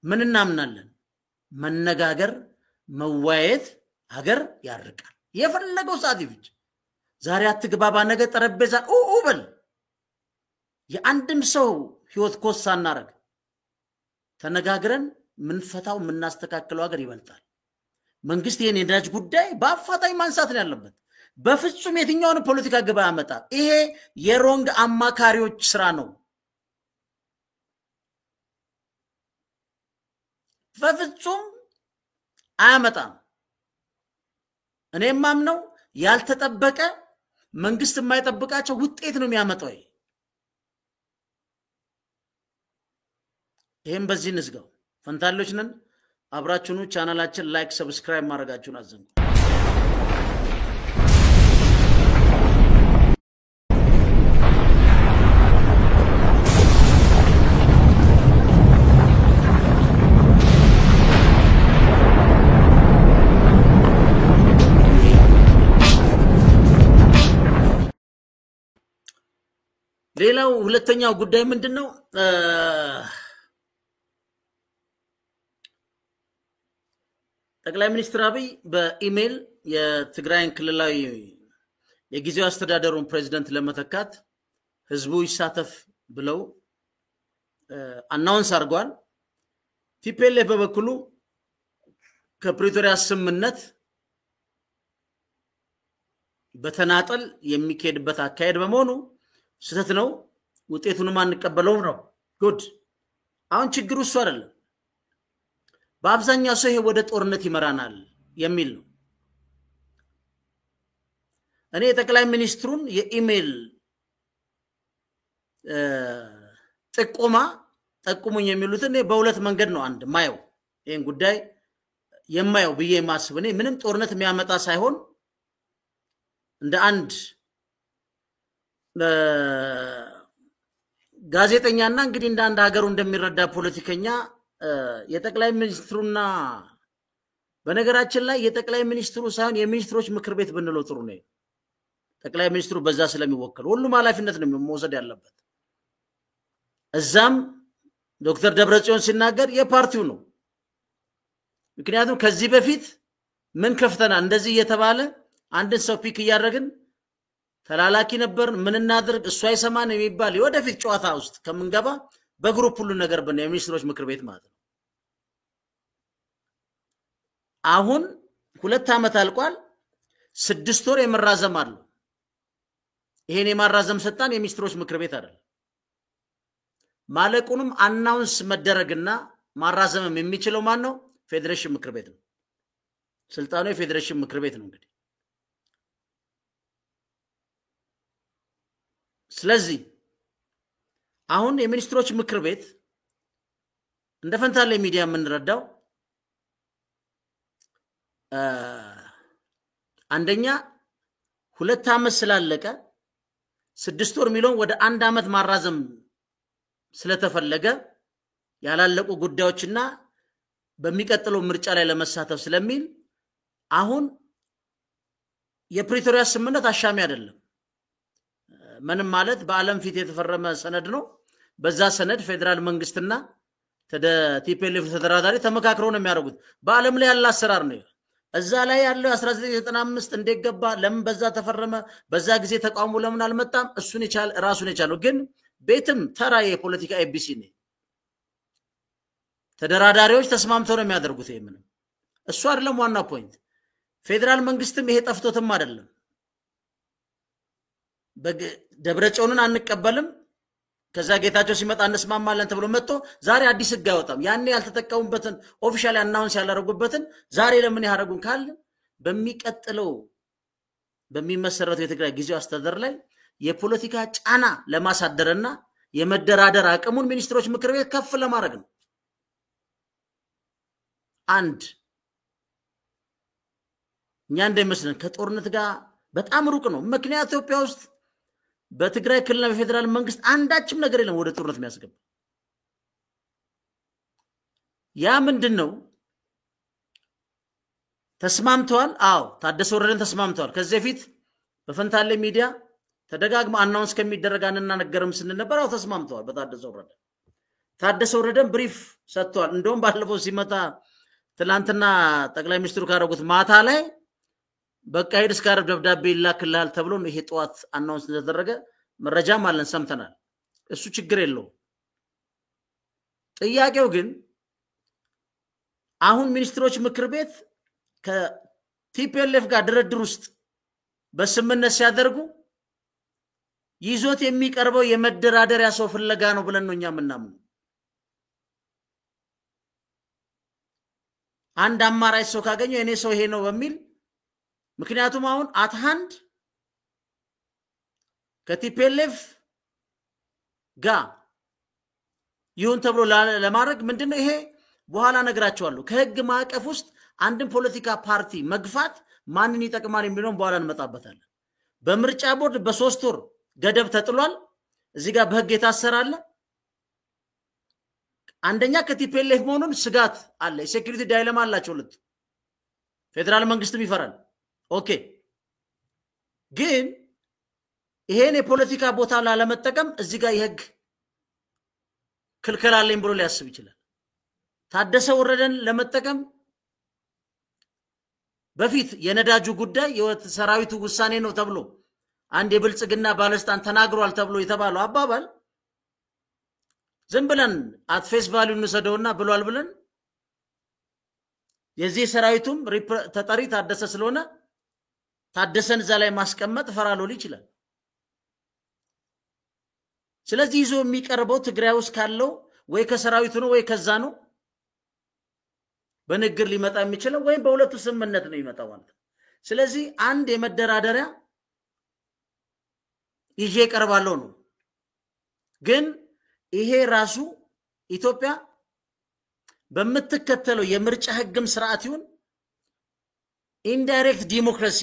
ምን እናምናለን? መነጋገር መዋየት ሀገር ያርቃል። የፈለገው ሰዓት ይፍጅ። ዛሬ አትግባባ ነገ ጠረጴዛ በል። የአንድም ሰው ህይወት ኮስ ሳናረግ ተነጋግረን ምንፈታው ምናስተካክለው ሀገር ይበልጣል። መንግስት የኔ ነዳጅ ጉዳይ በአፋጣኝ ማንሳት ነው ያለበት። በፍጹም የትኛውን ፖለቲካ ግባ ያመጣ ይሄ የሮንግ አማካሪዎች ስራ ነው። በፍጹም አያመጣም። እኔም ማምነው ያልተጠበቀ መንግስት የማይጠብቃቸው ውጤት ነው የሚያመጣው። ይሄን በዚህ ንስጋው። ፈንታሌዎች ነን። አብራችሁኑ ቻናላችን ላይክ ሰብስክራይብ ማድረጋችሁን አዘንጉ። ሌላው ሁለተኛው ጉዳይ ምንድነው? ጠቅላይ ሚኒስትር አብይ በኢሜል የትግራይን ክልላዊ የጊዜው አስተዳደሩን ፕሬዝዳንት ለመተካት ህዝቡ ይሳተፍ ብለው አናውንስ አድርጓል። ቲፒኤልኤፍ በበኩሉ ከፕሪቶሪያ ስምምነት በተናጠል የሚካሄድበት አካሄድ በመሆኑ ስህተት ነው፣ ውጤቱንም አንቀበለውም ነው። ጉድ። አሁን ችግሩ እሱ አይደለም። በአብዛኛው ሰው ይሄ ወደ ጦርነት ይመራናል የሚል ነው። እኔ ጠቅላይ ሚኒስትሩን የኢሜል ጥቆማ ጠቁሙኝ የሚሉትን በሁለት መንገድ ነው አንድ ማየው። ይሄን ጉዳይ የማየው ብዬ ማስብ እኔ ምንም ጦርነት የሚያመጣ ሳይሆን እንደ አንድ ጋዜጠኛና እንግዲህ እንደ አንድ ሀገሩ እንደሚረዳ ፖለቲከኛ የጠቅላይ ሚኒስትሩና በነገራችን ላይ የጠቅላይ ሚኒስትሩ ሳይሆን የሚኒስትሮች ምክር ቤት ብንለው ጥሩ ነው። ጠቅላይ ሚኒስትሩ በዛ ስለሚወከል ሁሉም ኃላፊነት ነው መውሰድ ያለበት። እዛም ዶክተር ደብረጽዮን ሲናገር የፓርቲው ነው። ምክንያቱም ከዚህ በፊት ምን ከፍተናል እንደዚህ እየተባለ አንድን ሰው ፒክ እያደረግን ተላላኪ ነበር ምን እናድርግ እሱ አይሰማን የሚባል የወደፊት ጨዋታ ውስጥ ከምንገባ በግሩፕ ሁሉ ነገር በእነ የሚኒስትሮች ምክር ቤት ማለት ነው። አሁን 2 ዓመት አልቋል። 6 ወር የመራዘም አለ። ይሄን የማራዘም ስልጣን የሚኒስትሮች ምክር ቤት አይደለም። ማለቁንም አናውንስ መደረግና ማራዘምም የሚችለው ማን ነው? ፌዴሬሽን ምክር ቤት ነው። ስልጣኑ የፌዴሬሽን ምክር ቤት ነው እንግዲህ። ስለዚህ አሁን የሚኒስትሮች ምክር ቤት እንደ ፈንታሌ ሚዲያ የምንረዳው አንደኛ 2 ዓመት ስላለቀ 6 ወር ሚሊዮን ወደ 1 ዓመት ማራዘም ስለተፈለገ ያላለቁ ጉዳዮችና በሚቀጥለው ምርጫ ላይ ለመሳተፍ ስለሚል አሁን የፕሪቶሪያ ስምምነት አሻሚ አይደለም። ምንም ማለት በአለም ፊት የተፈረመ ሰነድ ነው። በዛ ሰነድ ፌደራል መንግስትና ቲፒኤልኤፍ ተደራዳሪ ተመካክረው ነው የሚያደርጉት። በአለም ላይ ያለ አሰራር ነው። እዛ ላይ ያለው 1995 እንደገባ ለምን በዛ ተፈረመ? በዛ ጊዜ ተቃውሞ ለምን አልመጣም? እሱን ይቻል ራሱን ይቻለው። ግን ቤትም ተራ የፖለቲካ ኤቢሲ ነው። ተደራዳሪዎች ተስማምተው ነው የሚያደርጉት። ይሄ ምንም እሱ አይደለም ዋና ፖይንት። ፌደራል መንግስትም ይሄ ጠፍቶትም አይደለም። ደብረጽዮንን አንቀበልም ከዛ ጌታቸው ሲመጣ እንስማማለን ተብሎ መጥቶ ዛሬ አዲስ ህግ አይወጣም። ያኔ ያልተጠቀሙበትን ኦፊሻሊ አናውንስ ያላረጉበትን ዛሬ ለምን ያደርጉን ካለ በሚቀጥለው በሚመሰረተው የትግራይ ጊዜው አስተዳደር ላይ የፖለቲካ ጫና ለማሳደርና የመደራደር አቅሙን ሚኒስትሮች ምክር ቤት ከፍ ለማድረግ ነው። አንድ እኛ እንደመስለን ከጦርነት ጋር በጣም ሩቅ ነው። ምክንያቱም ኢትዮጵያ ውስጥ በትግራይ ክልልና በፌደራል መንግስት አንዳችም ነገር የለም ወደ ጦርነት የሚያስገባ። ያ ምንድነው? ተስማምተዋል። አዎ ታደሰ ወረደን ተስማምተዋል። ከዚህ በፊት በፈንታሌ ሚዲያ ተደጋግሞ አናውንስ ከሚደረግ አንናገርም ስንነበር አዎ ተስማምተዋል። ታደሰ ወረደን ብሪፍ ሰጥቷል። እንደውም ባለፈው ሲመጣ ትላንትና ጠቅላይ ሚኒስትሩ ካረጉት ማታ ላይ በቃ ሄድ እስካረብ ደብዳቤ ይላክልሃል ተብሎ ነው ይሄ ጠዋት አናውንስ ተደረገ። መረጃም አለን ሰምተናል። እሱ ችግር የለው። ጥያቄው ግን አሁን ሚኒስትሮች ምክር ቤት ከቲፒኤልኤፍ ጋር ድርድር ውስጥ በስምምነት ሲያደርጉ ይዞት የሚቀርበው የመደራደሪያ ሰው ፍለጋ ነው ብለን ነው እኛ ምናምን። አንድ አማራጭ ሰው ካገኘው እኔ ሰው ይሄ ነው በሚል ምክንያቱም አሁን አትሃንድ ከቲፒኤልኤፍ ጋር ይሁን ተብሎ ለማድረግ ምንድነው ይሄ በኋላ ነግራቸዋለሁ። ከህግ ማዕቀፍ ውስጥ አንድን ፖለቲካ ፓርቲ መግፋት ማንን ይጠቅማል የሚለውን በኋላ እንመጣበታለን። በምርጫ ቦርድ በ3 ወር ገደብ ተጥሏል። እዚህ ጋር በህግ የታሰራለ። አንደኛ ከቲፒኤልኤፍ መሆኑን ስጋት አለ። የሴኩሪቲ ዳይለማ አላቸው ሁለት። ፌደራል መንግስትም ይፈራል። ኦኬ ግን ይሄን የፖለቲካ ቦታ ላለመጠቀም እዚህ ጋር የህግ ክልከላ አለኝ ብሎ ሊያስብ ይችላል። ታደሰ ወረደን ለመጠቀም በፊት የነዳጁ ጉዳይ የሰራዊቱ ውሳኔ ነው ተብሎ አንድ የብልጽግና ባለስልጣን ተናግሯል ተብሎ የተባለው አባባል ዝም ብለን አት ፌስ ቫልዩ እንሰደውና ብሏል ብለን የዚህ ሰራዊቱም ተጠሪ ታደሰ ስለሆነ ታደሰን እዛ ላይ ማስቀመጥ ፈራሎል ይችላል። ስለዚህ ይዞ የሚቀርበው ትግራይ ውስጥ ካለው ወይ ከሰራዊቱ ነው ወይ ከዛ ነው በንግግር ሊመጣ የሚችለው ወይም በሁለቱ ስምምነት ነው ይመጣው ማለት። ስለዚህ አንድ የመደራደሪያ ይዤ ቀርባለሁ ነው። ግን ይሄ ራሱ ኢትዮጵያ በምትከተለው የምርጫ ህግም ስርዓት ይሁን ኢንዳይሬክት ዲሞክራሲ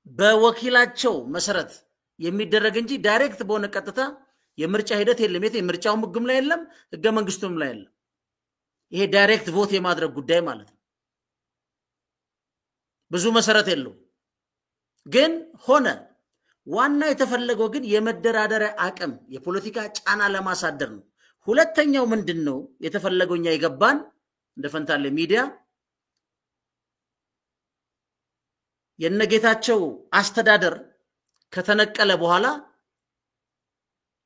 በወኪላቸው መሰረት የሚደረግ እንጂ ዳይሬክት በሆነ ቀጥታ የምርጫ ሂደት የለም። የምርጫው ህግም ላይ የለም፣ ህገ መንግስቱም ላይ የለም። ይሄ ዳይሬክት ቮት የማድረግ ጉዳይ ማለት ነው። ብዙ መሰረት የለው። ግን ሆነ ዋናው የተፈለገው ግን የመደራደሪያ አቅም የፖለቲካ ጫና ለማሳደር ነው። ሁለተኛው ምንድነው የተፈለገውኛ ይገባን እንደ ፈንታሌ ሚዲያ የነጌታቸው አስተዳደር ከተነቀለ በኋላ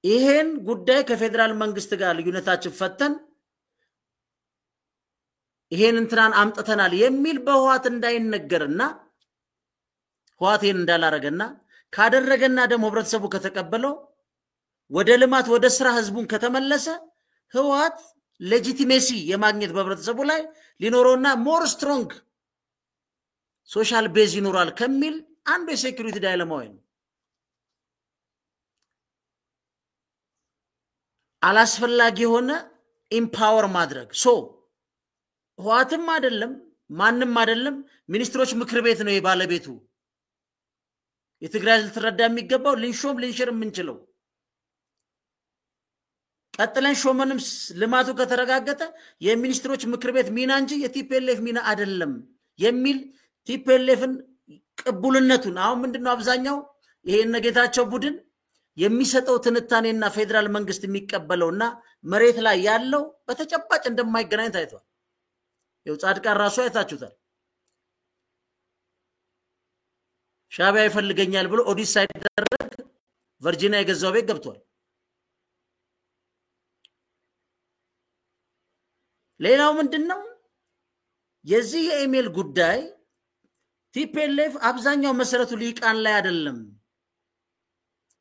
ይሄን ጉዳይ ከፌደራል መንግስት ጋር ልዩነታችን ፈተን ይሄን እንትናን አምጥተናል የሚል በህዋት እንዳይነገርና ህዋቴን እንዳላረገና ካደረገና ደግሞ ህብረተሰቡ ከተቀበለው ወደ ልማት ወደ ስራ ህዝቡን ከተመለሰ ህዋት ሌጂቲሜሲ የማግኘት በህብረተሰቡ ላይ ሊኖረውና ሞር ስትሮንግ ሶሻል ቤዝ ይኖራል ከሚል አንዱ የሴኩሪቲ ዳይለማው ነው። አላስፈላጊ ሆነ ኢምፓወር ማድረግ ህዋትም አይደለም ማንንም አይደለም ሚኒስትሮች ምክር ቤት ነው የባለቤቱ። የትግራይ ልትረዳ የሚገባው ልንሾም ልንሽር የምንችለው ቀጥለን ሾመንም ልማቱ ከተረጋገጠ የሚኒስትሮች ምክር ቤት ሚና እንጂ የቲፒኤልኤፍ ሚና አይደለም የሚል ቲፒኤልኤፍን ቅቡልነቱን አሁን ምንድነው አብዛኛው ይሄን ነገታቸው ቡድን የሚሰጠው ትንታኔና ፌደራል መንግስት የሚቀበለውና መሬት ላይ ያለው በተጨባጭ እንደማይገናኝ ታይቷል። ጻድቃን ራሱ አይታችሁታል። ሻዕቢያ ይፈልገኛል ብሎ ኦዲት ሳይደረግ ቨርጂኒያ የገዛው ቤት ገብቷል። ሌላው ምንድነው የዚህ የኢሜል ጉዳይ ቲፒኤልኤፍ አብዛኛው መሰረቱ ሊቃን ላይ አይደለም፣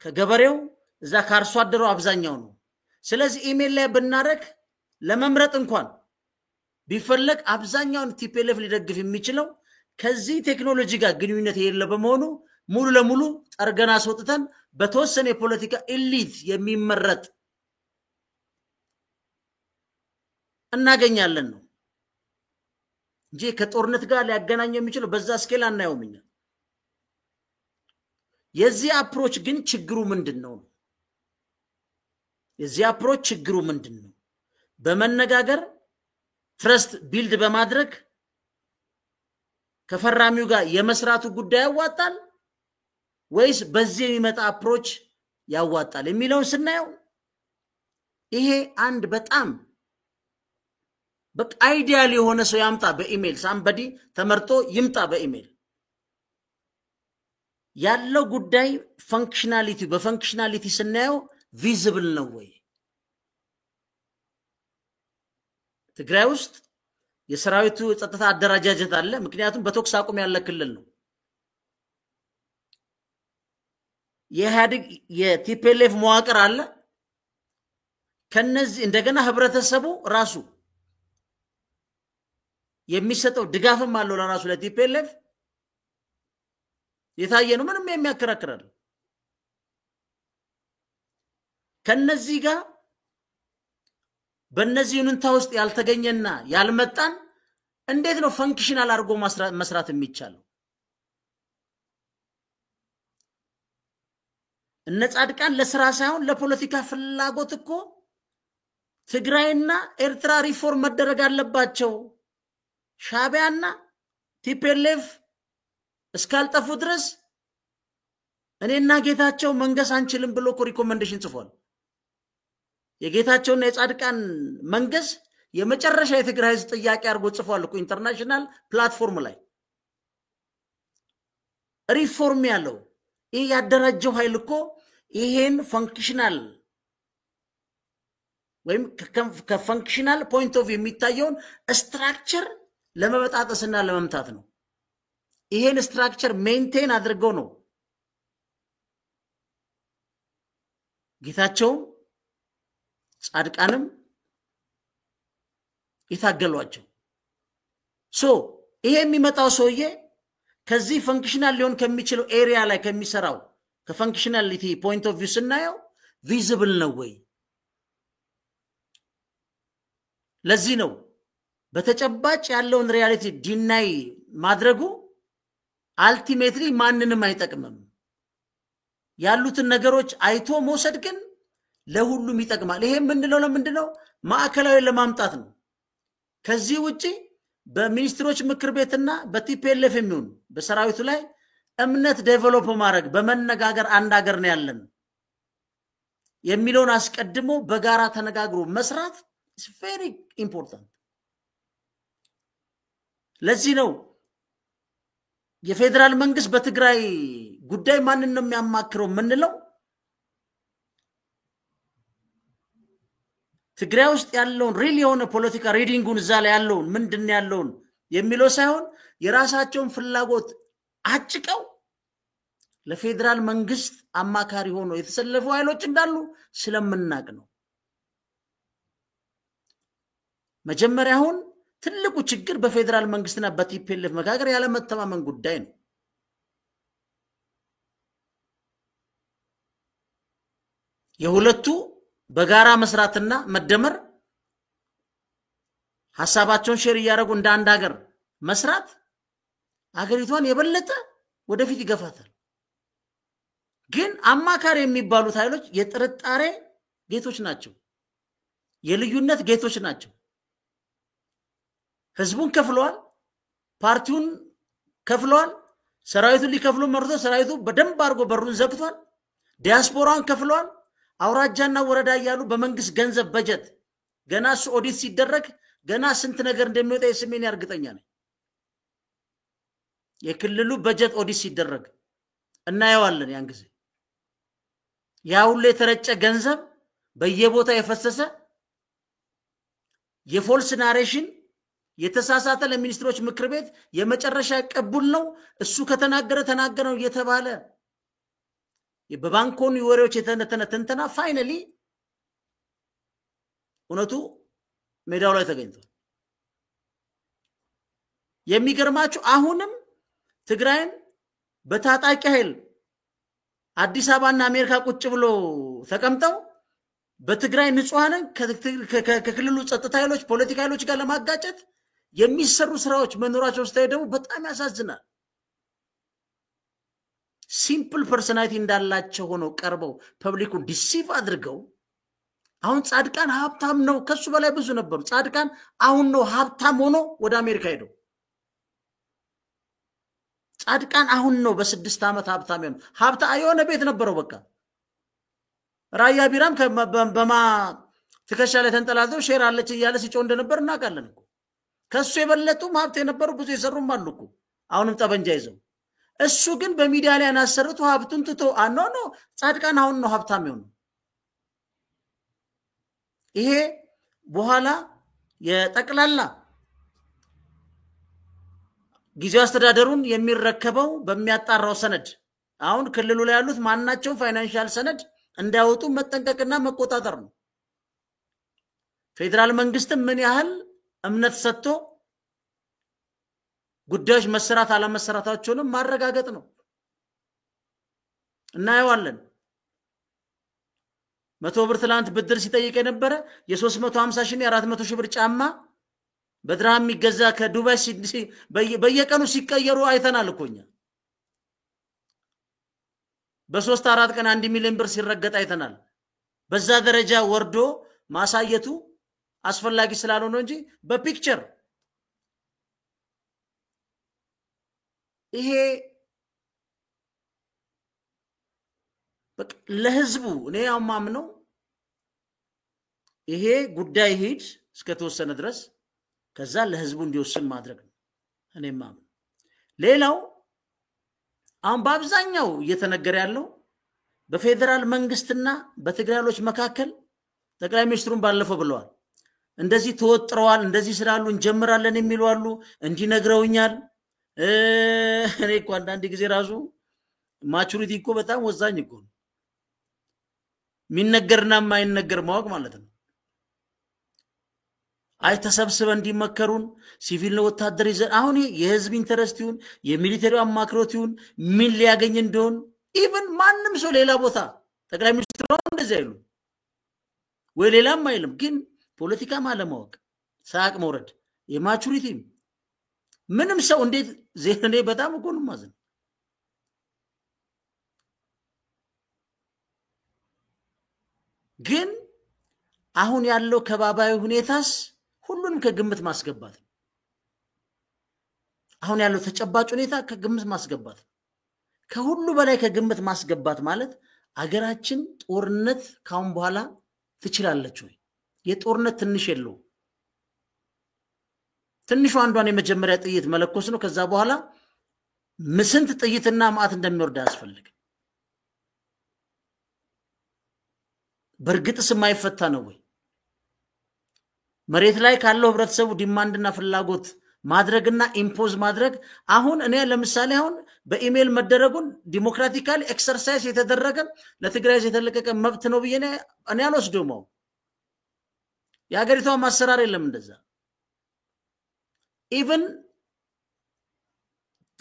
ከገበሬው እዛ ካርሶ አደሩ አብዛኛው ነው። ስለዚህ ኢሜል ላይ ብናረክ ለመምረጥ እንኳን ቢፈልግ አብዛኛውን ቲፒኤልኤፍ ሊደግፍ የሚችለው ከዚህ ቴክኖሎጂ ጋር ግንኙነት የሌለው በመሆኑ ሙሉ ለሙሉ ጠርገና አስወጥተን በተወሰነ የፖለቲካ ኤሊት የሚመረጥ እናገኛለን ነው እንጂ ከጦርነት ጋር ሊያገናኘው የሚችለው በዛ ስኬል አናየውም እኛ። የዚህ አፕሮች ግን ችግሩ ምንድነው? የዚህ አፕሮች ችግሩ ምንድነው? በመነጋገር ትረስት ቢልድ በማድረግ ከፈራሚው ጋር የመስራቱ ጉዳይ ያዋጣል ወይስ በዚህ የሚመጣ አፕሮች ያዋጣል የሚለውን ስናየው ይሄ አንድ በጣም በቃ አይዲያል የሆነ ሰው ያምጣ በኢሜል ሳምበዲ ተመርጦ ይምጣ በኢሜል ያለው ጉዳይ ፈንክሽናሊቲ በፈንክሽናሊቲ ስናየው ቪዚብል ነው ወይ? ትግራይ ውስጥ የሰራዊቱ ጸጥታ አደረጃጀት አለ። ምክንያቱም በተኩስ አቁም ያለ ክልል ነው። የኢህአዴግ የቲፒኤልኤፍ መዋቅር አለ። ከነዚህ እንደገና ህብረተሰቡ ራሱ የሚሰጠው ድጋፍም አለው ለራሱ ለቲፒኤልኤፍ የታየ ነው። ምንም የሚያከራክራል። ከነዚህ ጋር በእነዚህ ሁኔታ ውስጥ ያልተገኘና ያልመጣን እንዴት ነው ፈንክሽናል አድርጎ መስራት የሚቻለው? እነ ጻድቃን ለስራ ሳይሆን ለፖለቲካ ፍላጎት እኮ ትግራይና ኤርትራ ሪፎርም መደረግ አለባቸው፣ ሻዕቢያና ቲፒኤልኤፍ እስካልጠፉ ድረስ እኔና ጌታቸው መንገስ አንችልም ብሎ እኮ ሪኮመንዴሽን ጽፏል። የጌታቸውና የጻድቃን መንገስ የመጨረሻ የትግራይ ህዝብ ጥያቄ አድርጎ ጽፏል እኮ ኢንተርናሽናል ፕላትፎርም ላይ። ሪፎርም ያለው ይሄ ያደራጀው ኃይል እኮ ይሄን ፈንክሽናል ወይም ከፈንክሽናል ፖይንት ኦፍ የሚታየውን ስትራክቸር ለመበጣጠስና ለመምታት ነው። ይሄን ስትራክቸር ሜንቴን አድርገው ነው ጌታቸው ጻድቃንም ይታገሏቸው። ይሄ የሚመጣው ሰውዬ ከዚህ ፈንክሽናል ሊሆን ከሚችለው ኤሪያ ላይ ከሚሰራው ከፈንክሽናሊቲ ፖይንት ኦፍ ቪው ስናየው ቪዚብል ነው ወይ? ለዚህ ነው በተጨባጭ ያለውን ሪያሊቲ ዲናይ ማድረጉ አልቲሜትሊ ማንንም አይጠቅምም። ያሉትን ነገሮች አይቶ መውሰድ ግን ለሁሉም ይጠቅማል። ይሄ ምንድነው? ለምንድነው? ማዕከላዊ ለማምጣት ነው። ከዚህ ውጪ በሚኒስትሮች ምክር ቤትና በቲፒኤልኤፍ የሚሆን በሰራዊቱ ላይ እምነት ዴቨሎፕ ማድረግ በመነጋገር አንድ ሀገር ነው ያለን የሚለውን አስቀድሞ በጋራ ተነጋግሮ መስራት is very important። ለዚህ ነው የፌደራል መንግስት በትግራይ ጉዳይ ማንን ነው የሚያማክረው ምንለው? ትግራይ ውስጥ ያለውን ሪል የሆነ ፖለቲካ ሪዲንጉን እዛ ላይ ያለውን ምንድነው ያለውን የሚለው ሳይሆን የራሳቸውን ፍላጎት አጭቀው ለፌደራል መንግስት አማካሪ ሆኖ የተሰለፉ ኃይሎች እንዳሉ ስለምናቅ ነው። መጀመሪያ አሁን ትልቁ ችግር በፌደራል መንግስትና በቲፒኤልኤፍ መካከል ያለ መተማመን ጉዳይ ነው። የሁለቱ በጋራ መስራትና መደመር ሐሳባቸውን ሼር ያደረጉ እንደ አንድ ሀገር መስራት አገሪቷን የበለጠ ወደፊት ይገፋታል። ግን አማካሪ የሚባሉት ኃይሎች የጥርጣሬ ጌቶች ናቸው፣ የልዩነት ጌቶች ናቸው። ህዝቡን ከፍለዋል፣ ፓርቲውን ከፍለዋል፣ ሰራዊቱን ሊከፍሉ መርቶ ሰራዊቱ በደንብ አድርጎ በሩን ዘግቷል። ዲያስፖራውን ከፍለዋል። አውራጃና ወረዳ ያሉ በመንግስት ገንዘብ በጀት ገና ኦዲት ሲደረግ ገና ስንት ነገር እንደሚወጣ የስሜን ያርግጠኛ ነኝ። የክልሉ በጀት ኦዲት ሲደረግ እናየዋለን። ያን ጊዜ ያ ሁሉ የተረጨ ገንዘብ በየቦታ የፈሰሰ የፎልስ ናሬሽን የተሳሳተ ለሚኒስትሮች ምክር ቤት የመጨረሻ ቀቡል ነው እሱ ከተናገረ ተናገረው እየተባለ በባንኮን ወሬዎች የተነተነ ፋይናሊ እውነቱ ሜዳው ላይ ተገኝቷል። የሚገርማችሁ አሁንም ትግራይን በታጣቂ ኃይል አዲስ አበባና አሜሪካ ቁጭ ብሎ ተቀምጠው በትግራይ ንጹሃንን ከክልሉ ጸጥታ ኃይሎች ፖለቲካ ኃይሎች ጋር ለማጋጨት የሚሰሩ ስራዎች መኖራቸው ስታይ ደግሞ በጣም ያሳዝናል። ሲምፕል ፐርሰናሊቲ እንዳላቸው ሆነው ቀርበው ፐብሊኩን ዲሲቭ አድርገው አሁን ጻድቃን ሀብታም ነው ከሱ በላይ ብዙ ነበሩ። ጻድቃን አሁን ነው ሀብታም ሆኖ ወደ አሜሪካ ሄደው ጻድቃን አሁን ነው በ6 ዓመት ሀብታም ነው። ሀብታ የሆነ ቤት ነበረው በቃ ራያ ቢራም በማ ትከሻ ላይ ተንጠላጥቶ ሼር አለች እያለ ሲጮህ እንደነበር እናውቃለን እኮ። ከሱ የበለጡም ሀብት የነበሩ ብዙ የሰሩም አሉ እኮ አሁንም ጠበንጃ ይዘው። እሱ ግን በሚዲያ ላይ ያናሰርቱ ሀብቱን ትቶ ኖ ጻድቃን አሁን ነው ሀብታም ነው። ይሄ በኋላ የጠቅላላ ጊዜው አስተዳደሩን የሚረከበው በሚያጣራው ሰነድ አሁን ክልሉ ላይ ያሉት ማናቸው ፋይናንሻል ሰነድ እንዳይወጡ መጠንቀቅና መቆጣጠር ነው። ፌደራል መንግስትም ምን ያህል እምነት ሰጥቶ ጉዳዮች መሰራት አለመሰራታቸውንም ማረጋገጥ ነው። እናየዋለን። 100 ብር ትላንት ብድር ሲጠይቅ የነበረ የ350 ሺህ 400 ሺህ ብር ጫማ በድርሃም የሚገዛ ከዱባይ በየቀኑ ሲቀየሩ አይተናል እኮኛ። በ3-4 ቀን 1 ሚሊዮን ብር ሲረገጥ አይተናል። በዛ ደረጃ ወርዶ ማሳየቱ አስፈላጊ ስላልሆነ እንጂ በፒክቸር ይሄ በቃ ለህዝቡ እኔ ያው ማምነው ይሄ ጉዳይ ሂድ እስከተወሰነ ድረስ ከዛ ለህዝቡ እንዲወስን ማድረግ ነው እኔ ማምነው። ሌላው አሁን በአብዛኛው እየተነገረ ያለው በፌደራል መንግስትና በትግራዮች መካከል ጠቅላይ ሚኒስትሩን ባለፈው ብለዋል እንደዚህ ተወጥረዋል እንደዚህ ስላሉ እንጀምራለን የሚሉ አሉ እንዲነግረውኛል። እኔ እኮ አንዳንድ ጊዜ ራሱ ማቹሪቲ እኮ በጣም ወሳኝ እኮ ነው። ሚነገርና ማይነገር ማወቅ ማለት ነው። አይ ተሰብስበ እንዲመከሩን ሲቪል ነው ወታደር ይዘን አሁን የህዝብ ኢንተረስት ይሁን የሚሊተሪው አማክሮት ይሁን ምን ሊያገኝ እንደሆን ኢቭን ማንም ሰው ሌላ ቦታ ጠቅላይ ሚኒስትሩ እንደዚህ አይሉ ወይ ሌላም አይልም። ግን ፖለቲካ ማለማወቅ ሳቅ መውረድ የማቹሪቲ ምንም ሰው እንዴት ዘኔ በጣም እኮ ነው ማዘን። ግን አሁን ያለው ከባባዊ ሁኔታስ ሁሉንም ከግምት ማስገባት አሁን ያለው ተጨባጭ ሁኔታ ከግምት ማስገባት ከሁሉ በላይ ከግምት ማስገባት ማለት አገራችን ጦርነት ካሁን በኋላ ትችላለች ወይ? የጦርነት ትንሽ የለው ትንሹ አንዷን የመጀመሪያ ጥይት መለኮስ ነው። ከዛ በኋላ ምስንት ጥይትና ማአት እንደሚወርድ ያስፈልግ በርግጥስ የማይፈታ ነው ወይ? መሬት ላይ ካለው ህብረተሰቡ ዲማንድና ፍላጎት ማድረግና ኢምፖዝ ማድረግ አሁን እኔ ለምሳሌ አሁን በኢሜል መደረጉን ዲሞክራቲካሊ ኤክሰርሳይዝ የተደረገ ለትግራይ የተለቀቀ መብት ነው ብዬ እኔ አልወስደውም። የሀገሪቷ ማሰራር የለም እንደዛ። ኢቭን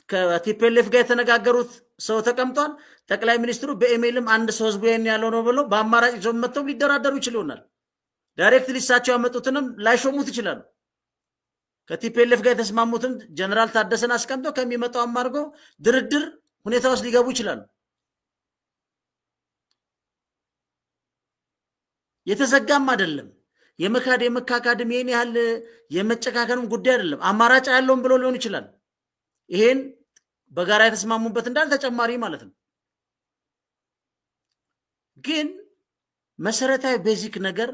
ከቲፒኤልኤፍ ጋር የተነጋገሩት ሰው ተቀምጧል። ጠቅላይ ሚኒስትሩ በኢሜልም አንድ ሰው ህዝቡ ያለው ነው ብሎ በአማራጭ ይዘው መጥተው ሊደራደሩ ይችላል። ዳይሬክት ሊሳቸው ያመጡትንም ላይሾሙት ይችላል። ከቲፒኤልኤፍ ጋር የተስማሙትን ጀነራል ታደሰን አስቀምጠው ከሚመጣው አማርጎ ድርድር ሁኔታ ውስጥ ሊገቡ ይችላል። የተዘጋም አይደለም። የመካካድም ይሄን ያህል የመጨካከንም ጉዳይ አይደለም። አማራጭ ያለውን ብሎ ሊሆን ይችላል። ይሄን በጋራ የተስማሙበት እንዳል ተጨማሪ ማለት ነው። ግን መሰረታዊ ቤዚክ ነገር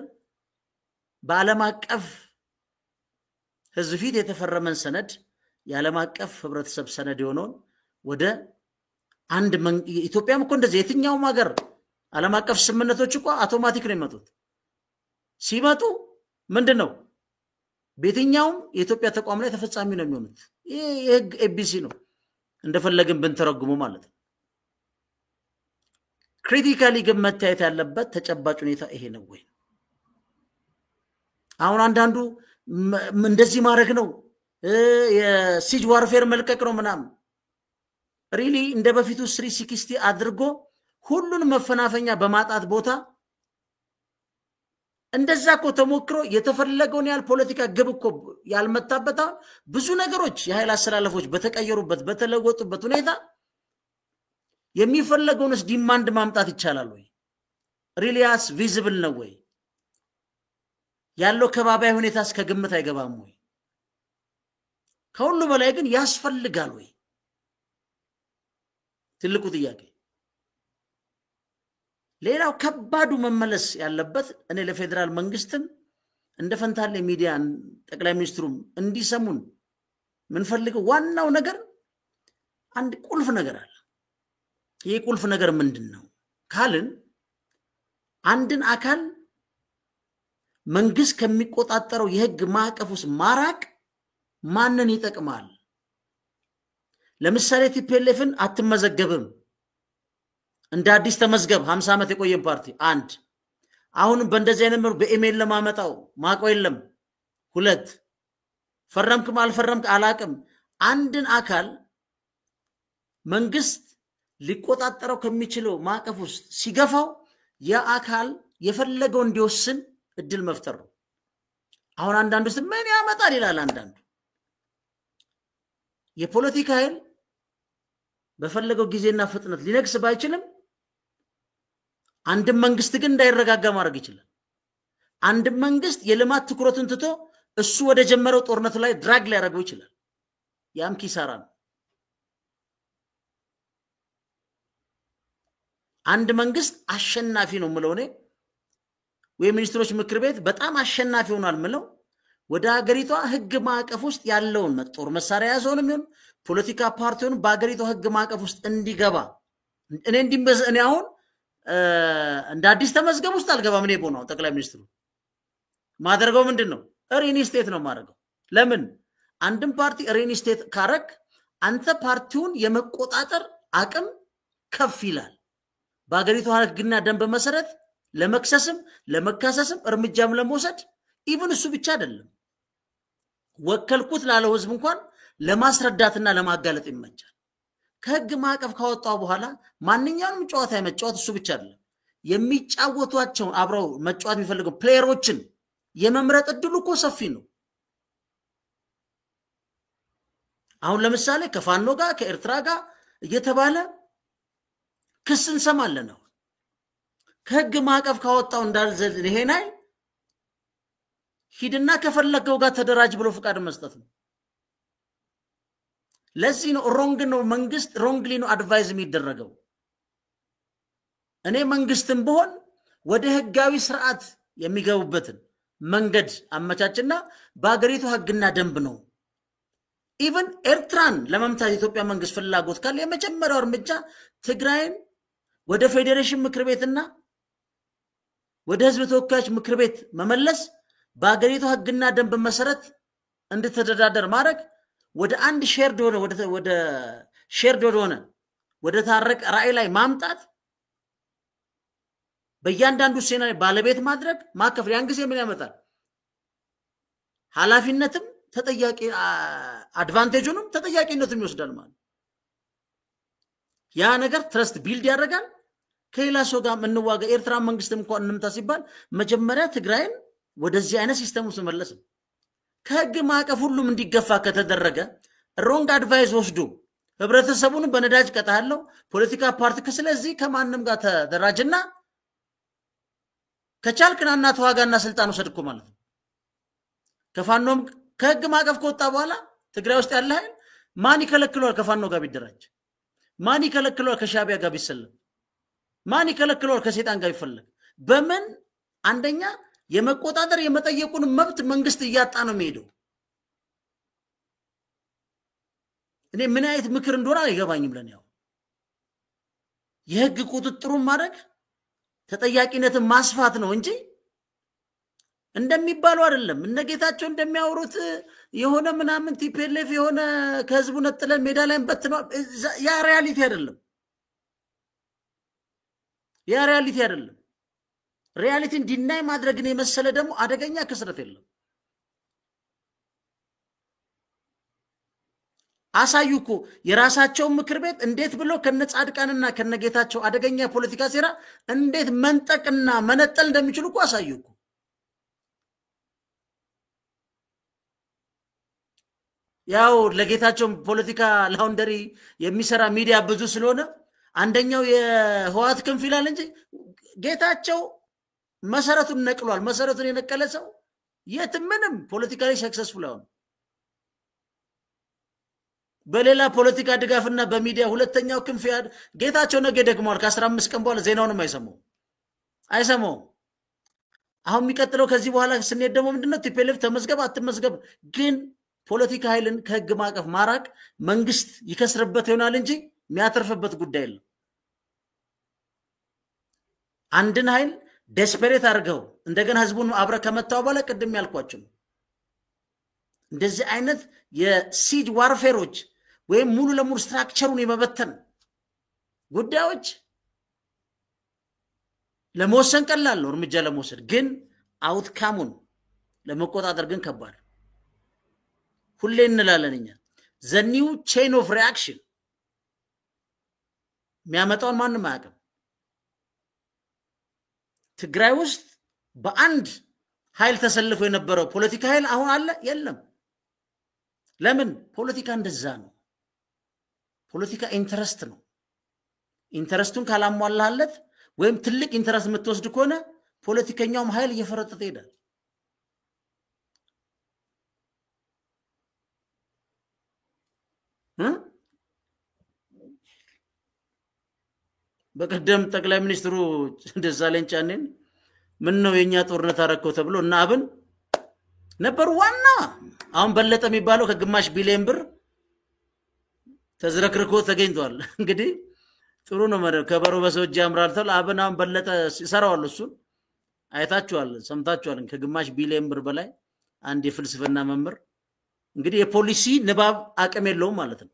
በዓለም አቀፍ ህዝብ ፊት የተፈረመን ሰነድ የዓለም አቀፍ ህብረተሰብ ሰነድ የሆነውን ወደ አንድ ኢትዮጵያም እኮ እንደዚህ የትኛውም ሀገር ዓለም አቀፍ ስምምነቶች እኮ አውቶማቲክ ነው የሚመጡት። ሲመጡ ምንድነው በየትኛውም የኢትዮጵያ ተቋም ላይ ተፈጻሚ ነው የሚሆኑት። ይሄ የህግ ኤቢሲ ነው እንደፈለግን ብንተረጉሙ ማለት ነው። ክሪቲካሊ ግን መታየት ያለበት ተጨባጭ ሁኔታ ይሄ ነው ወይ? አሁን አንዳንዱ እንደዚህ ማድረግ ነው የሲጅ ዋርፌር መልቀቅ ነው ምናምን። ሪሊ እንደ በፊቱ 360 አድርጎ ሁሉን መፈናፈኛ በማጣት ቦታ እንደዛ እኮ ተሞክሮ የተፈለገውን ያህል ፖለቲካ ግብ እኮ ያልመጣበት ብዙ ነገሮች የኃይል አሰላለፎች በተቀየሩበት በተለወጡበት ሁኔታ የሚፈለገውንስ ዲማንድ ማምጣት ይቻላል ወይ? ሪሊያስ ቪዚብል ነው ወይ? ያለው ከባባይ ሁኔታስ ከግምት አይገባም ወይ? ከሁሉ በላይ ግን ያስፈልጋል ወይ? ትልቁ ጥያቄ። ሌላው ከባዱ መመለስ ያለበት እኔ ለፌደራል መንግስትም እንደ ፈንታሌ ሚዲያ ጠቅላይ ሚኒስትሩም እንዲሰሙን ምን ፈልገው ዋናው ነገር አንድ ቁልፍ ነገር አለ። ይሄ ቁልፍ ነገር ምንድነው ካልን አንድን አካል መንግስት ከሚቆጣጠረው የህግ ማዕቀፍ ውስጥ ማራቅ ማንን ይጠቅማል? ለምሳሌ ቲፒኤልኤፍን አትመዘገብም እንደ አዲስ ተመዝገብ 50 ዓመት የቆየ ፓርቲ አንድ አሁን በእንደዚህ አይነት መልኩ በኢሜል ለማመጣው ማቆ የለም። ሁለት ፈረምክም አልፈረምክ አላቅም አንድን አካል መንግስት ሊቆጣጠረው ከሚችለው ማዕቀፍ ውስጥ ሲገፋው ያ አካል የፈለገው እንዲወስን እድል መፍጠር ነው። አሁን አንዳንዱ ምን ያመጣል ይላል። አንዳንዱ የፖለቲካ ኃይል በፈለገው ጊዜና ፍጥነት ሊነግስ ባይችልም አንድ መንግስት ግን እንዳይረጋጋ ማድረግ ይችላል። አንድ መንግስት የልማት ትኩረቱን ትቶ እሱ ወደ ጀመረው ጦርነት ላይ ድራግ ሊያደርገው ይችላል። ያም ኪሳራ ነው። አንድ መንግስት አሸናፊ ነው ምለው እኔ ወይ ሚኒስትሮች ምክር ቤት በጣም አሸናፊ ሆኗል ምለው ወደ ሀገሪቷ ህግ ማዕቀፍ ውስጥ ያለውን ጦር መሳሪያ ያዘውንም ይሁን ፖለቲካ ፓርቲውን በሀገሪቷ ህግ ማዕቀፍ ውስጥ እንዲገባ እኔ አሁን እንደ አዲስ ተመዝገብ ውስጥ አልገባም። እኔ ቦናው ጠቅላይ ሚኒስትሩ ማድረገው ምንድነው ሪኢንስቴት ነው ማድረገው። ለምን አንድም ፓርቲ ሪኢንስቴት ካረክ አንተ ፓርቲውን የመቆጣጠር አቅም ከፍ ይላል። በሀገሪቷ ህግና ደንብ መሰረት ለመክሰስም ለመካሰስም እርምጃም ለመውሰድ ኢቭን እሱ ብቻ አይደለም ወከልኩት ላለው ህዝብ እንኳን ለማስረዳትና ለማጋለጥ ይመቻል። ከህግ ማዕቀፍ ካወጣው በኋላ ማንኛውንም ጨዋታ የመጫወት እሱ ብቻ አይደለም የሚጫወቷቸው አብረው መጫወት የሚፈልገው ፕሌየሮችን የመምረጥ እድሉ እኮ ሰፊ ነው። አሁን ለምሳሌ ከፋኖ ጋር ከኤርትራ ጋር እየተባለ ክስ እንሰማለን። ነው ከህግ ማዕቀፍ ካወጣው እንዳልዘል ይሄናይ ሂድና ከፈለገው ጋር ተደራጅ ብሎ ፍቃድ መስጠት ነው። ለዚህ ነው ሮንግ ነው መንግስት ሮንግሊ ነው አድቫይዝ የሚደረገው። እኔ መንግስትም በሆን ወደ ህጋዊ ስርዓት የሚገቡበትን መንገድ አመቻችና በአገሪቱ ህግና ደንብ ነው። ኢቭን ኤርትራን ለመምታት የኢትዮጵያ መንግስት ፍላጎት ካለ የመጀመሪያው እርምጃ ትግራይን ወደ ፌዴሬሽን ምክር ቤትና ወደ ህዝብ ተወካዮች ምክር ቤት መመለስ በአገሪቱ ህግና ደንብ መሰረት እንድትተዳደር ማድረግ ወደ አንድ ሼርድ ሆነ ወደ ታረቅ ራዕይ ላይ ማምጣት በእያንዳንዱ ሴናሪ ባለቤት ማድረግ ማከፍል ያን ጊዜ ምን ያመጣል? ኃላፊነትም ተጠያቂ አድቫንቴጁንም ተጠያቂነቱም ይወስዳል ማለት ያ ነገር ትረስት ቢልድ ያደርጋል። ከሌላ ሰው ጋር እንዋጋ ኤርትራ መንግስትም እንኳን እንምታ ሲባል መጀመሪያ ትግራይን ወደዚህ አይነት ሲስተም ውስጥ መለስ ከህግ ማዕቀፍ ሁሉም እንዲገፋ ከተደረገ ሮንግ አድቫይስ ወስዶ ህብረተሰቡን በነዳጅ ቀጣለው ፖለቲካ ፓርቲ ስለዚህ ከማንም ጋር ተደራጅና ከቻልክናና ተዋጋና ስልጣን ወሰድኩ ማለት ነው። ከፋኖም ከህግ ማዕቀፍ ከወጣ በኋላ ትግራይ ውስጥ ያለ ኃይል ማን ይከለክለዋል? ከፋኖ ጋር ቢደራጅ ማን ይከለክለዋል? ከሻቢያ ጋር ቢሰለም ማን ይከለክለዋል? ከሰይጣን ጋር ይፈልግ በምን አንደኛ የመቆጣጠር የመጠየቁን መብት መንግስት እያጣ ነው የሚሄደው። እኔ ምን አይነት ምክር እንደሆነ አይገባኝም። ለኔው የህግ ቁጥጥሩን ማድረግ ተጠያቂነትን ማስፋት ነው እንጂ እንደሚባለው አይደለም። እነጌታቸው እንደሚያወሩት የሆነ ምናምን ቲፒኤልኤፍ የሆነ ከህዝቡ ነጥለን ሜዳ ላይ በትነው ያ ሪያሊቲ አይደለም። ያ ሪያሊቲ አይደለም። ሪያሊቲን ዲናይ ማድረግን የመሰለ ደግሞ አደገኛ ክስረት የለም። አሳዩኩ የራሳቸው ምክር ቤት እንዴት ብሎ ከነጻድቃንና ከነጌታቸው አደገኛ ፖለቲካ ሴራ እንዴት መንጠቅና መነጠል እንደሚችሉ እኮ አሳዩኩ። ያው ለጌታቸው ፖለቲካ ላውንደሪ የሚሰራ ሚዲያ ብዙ ስለሆነ አንደኛው የህዋት ክንፍ ይላል እንጂ ጌታቸው መሰረቱን ነቅሏል። መሰረቱን የነቀለ ሰው የትምንም ፖለቲካሊ ሰክሰስፉል አሁን በሌላ ፖለቲካ ድጋፍና በሚዲያ ሁለተኛው ክንፍ ጌታቸው ነገ ደግሟል። ከ15 ቀን በኋላ ዜናውንም አይሰማው። አሁን የሚቀጥለው ከዚህ በኋላ ስንሄድ ደግሞ ምንድነው ቲፒኤልኤፍ ተመዝገብ አትመዝገብ ግን ፖለቲካ ኃይልን ከህግ ማቀፍ ማራቅ መንግስት ይከስርበት ይሆናል እንጂ የሚያተርፍበት ጉዳይ የለም። አንድን ኃይል ዴስፐሬት አድርገው እንደገና ህዝቡን አብረ ከመታው በኋላ ቅድም ያልኳችሁ እንደዚህ አይነት የሲጅ ዋርፌሮች ወይም ሙሉ ለሙሉ ስትራክቸሩን የመበተን ጉዳዮች ለመወሰን ቀላል ነው እርምጃ ለመወሰድ ግን አውትካሙን ለመቆጣጠር ግን ከባድ ሁሌ እንላለን እኛ the new chain of reaction የሚያመጣውን ማንም አያውቅም። ትግራይ ውስጥ በአንድ ኃይል ተሰልፎ የነበረው ፖለቲካ ኃይል አሁን አለ የለም። ለምን? ፖለቲካ እንደዛ ነው። ፖለቲካ ኢንተረስት ነው። ኢንተረስቱን ካላሟላለት ወይም ትልቅ ኢንተረስት የምትወስድ ከሆነ ፖለቲከኛውም ኃይል እየፈረጠጠ ይሄዳል። በቀደም ጠቅላይ ሚኒስትሩ ደሳለኝ ጫኔን ምን ነው የኛ ጦርነት አረከው ተብሎ እና አብን ነበር ዋና አሁን በለጠ የሚባለው ከግማሽ ቢሊዮን ብር ተዝረክርኮ ተገኝቷል። እንግዲህ ጥሩ ነው ማለት ከበሮ በሰው እጅ ያምራል ተብሎ አብን አሁን በለጠ ይሰራዋል። እሱ አይታችኋል ሰምታችኋል። ከግማሽ ቢሊዮን ብር በላይ አንድ የፍልስፍና መምህር እንግዲህ የፖሊሲ ንባብ አቅም የለውም ማለት ነው።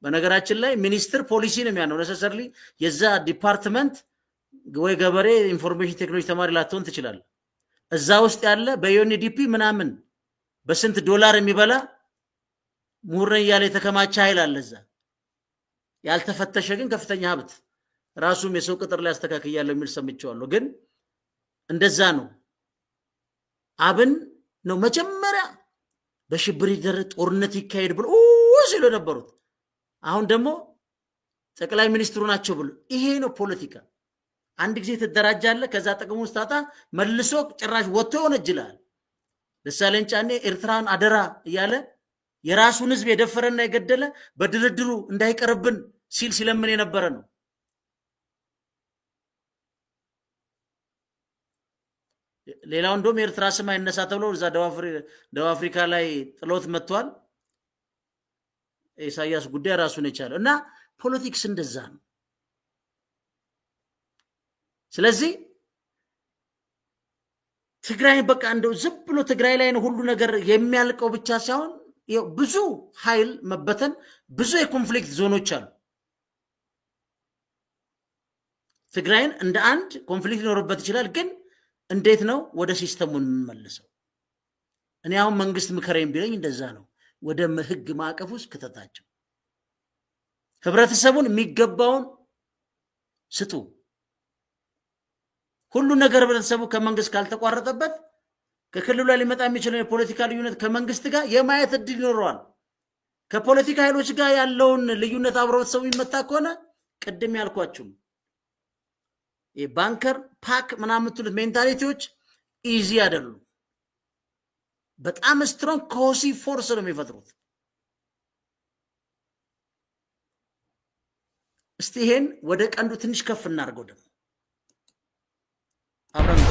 በነገራችን ላይ ሚኒስትር ፖሊሲ ነው የሚያነው necessarily የዛ ዲፓርትመንት ወይ ገበሬ ኢንፎርሜሽን ቴክኖሎጂ ተማሪ ላትሆን ትችላለህ። እዛ ውስጥ ያለ በዩኤንዲፒ ምናምን በስንት ዶላር የሚበላ ሙረን ያለ የተከማቸ ኃይል አለ እዛ ያልተፈተሸ ግን ከፍተኛ ሀብት ራሱም የሰው ቅጥር ላይ አስተካክያለሁ የሚል ሰምቼዋለሁ። ግን እንደዛ ነው። አብን ነው መጀመሪያ በሽብር ይደረ ጦርነት ይካሄድ ብሎ ሲሉ ነበሩት። አሁን ደግሞ ጠቅላይ ሚኒስትሩ ናቸው ብሎ ይሄ ነው ፖለቲካ። አንድ ጊዜ ተደራጃለ ከዛ ጥቅሙ ስታጣ መልሶ ጭራሽ ወጥቶ ይወነጅላል። ደሳለኝ ጫኔ ኤርትራን አደራ እያለ የራሱን ህዝብ የደፈረና የገደለ በድርድሩ እንዳይቀርብን ሲል ሲለምን የነበረ ነው። ሌላው እንደውም ኤርትራ ስም አይነሳ ተብሎ እዛ ደቡብ አፍሪካ ላይ ጥሎት መጥቷል። ኢሳያስ ጉዳይ ራሱን የቻለ እና ፖለቲክስ እንደዛ ነው። ስለዚህ ትግራይ በቃ እንደው ዝም ብሎ ትግራይ ላይ ነው ሁሉ ነገር የሚያልቀው ብቻ ሳይሆን ብዙ ኃይል መበተን ብዙ የኮንፍሊክት ዞኖች አሉ። ትግራይን እንደ አንድ ኮንፍሊክት ሊኖርበት ይችላል ግን እንዴት ነው ወደ ሲስተሙን እንመልሰው? እኔ አሁን መንግስት ምከረኝ ቢለኝ እንደዛ ነው። ወደ ህግ ማዕቀፍ ውስጥ ከተታቸው ህብረተሰቡን የሚገባውን ስጡ። ሁሉ ነገር ህብረተሰቡ ከመንግስት ካልተቋረጠበት ከክልሉ ላይ ሊመጣ የሚችለው የፖለቲካ ልዩነት ከመንግስት ጋር የማየት እድል ይኖረዋል። ከፖለቲካ ኃይሎች ጋር ያለውን ልዩነት ህብረተሰቡ ይመታ ከሆነ ቅድም ያልኳችሁ የባንከር ፓክ ምናምን ትሉት ሜንታሊቲዎች ኢዚ አይደሉም። በጣም ስትሮንግ ኮሲ ፎርስ ነው የሚፈጥሩት። እስቲ ይሄን ወደ ቀንዱ ትንሽ ከፍ እናርገው ደግሞ አብረን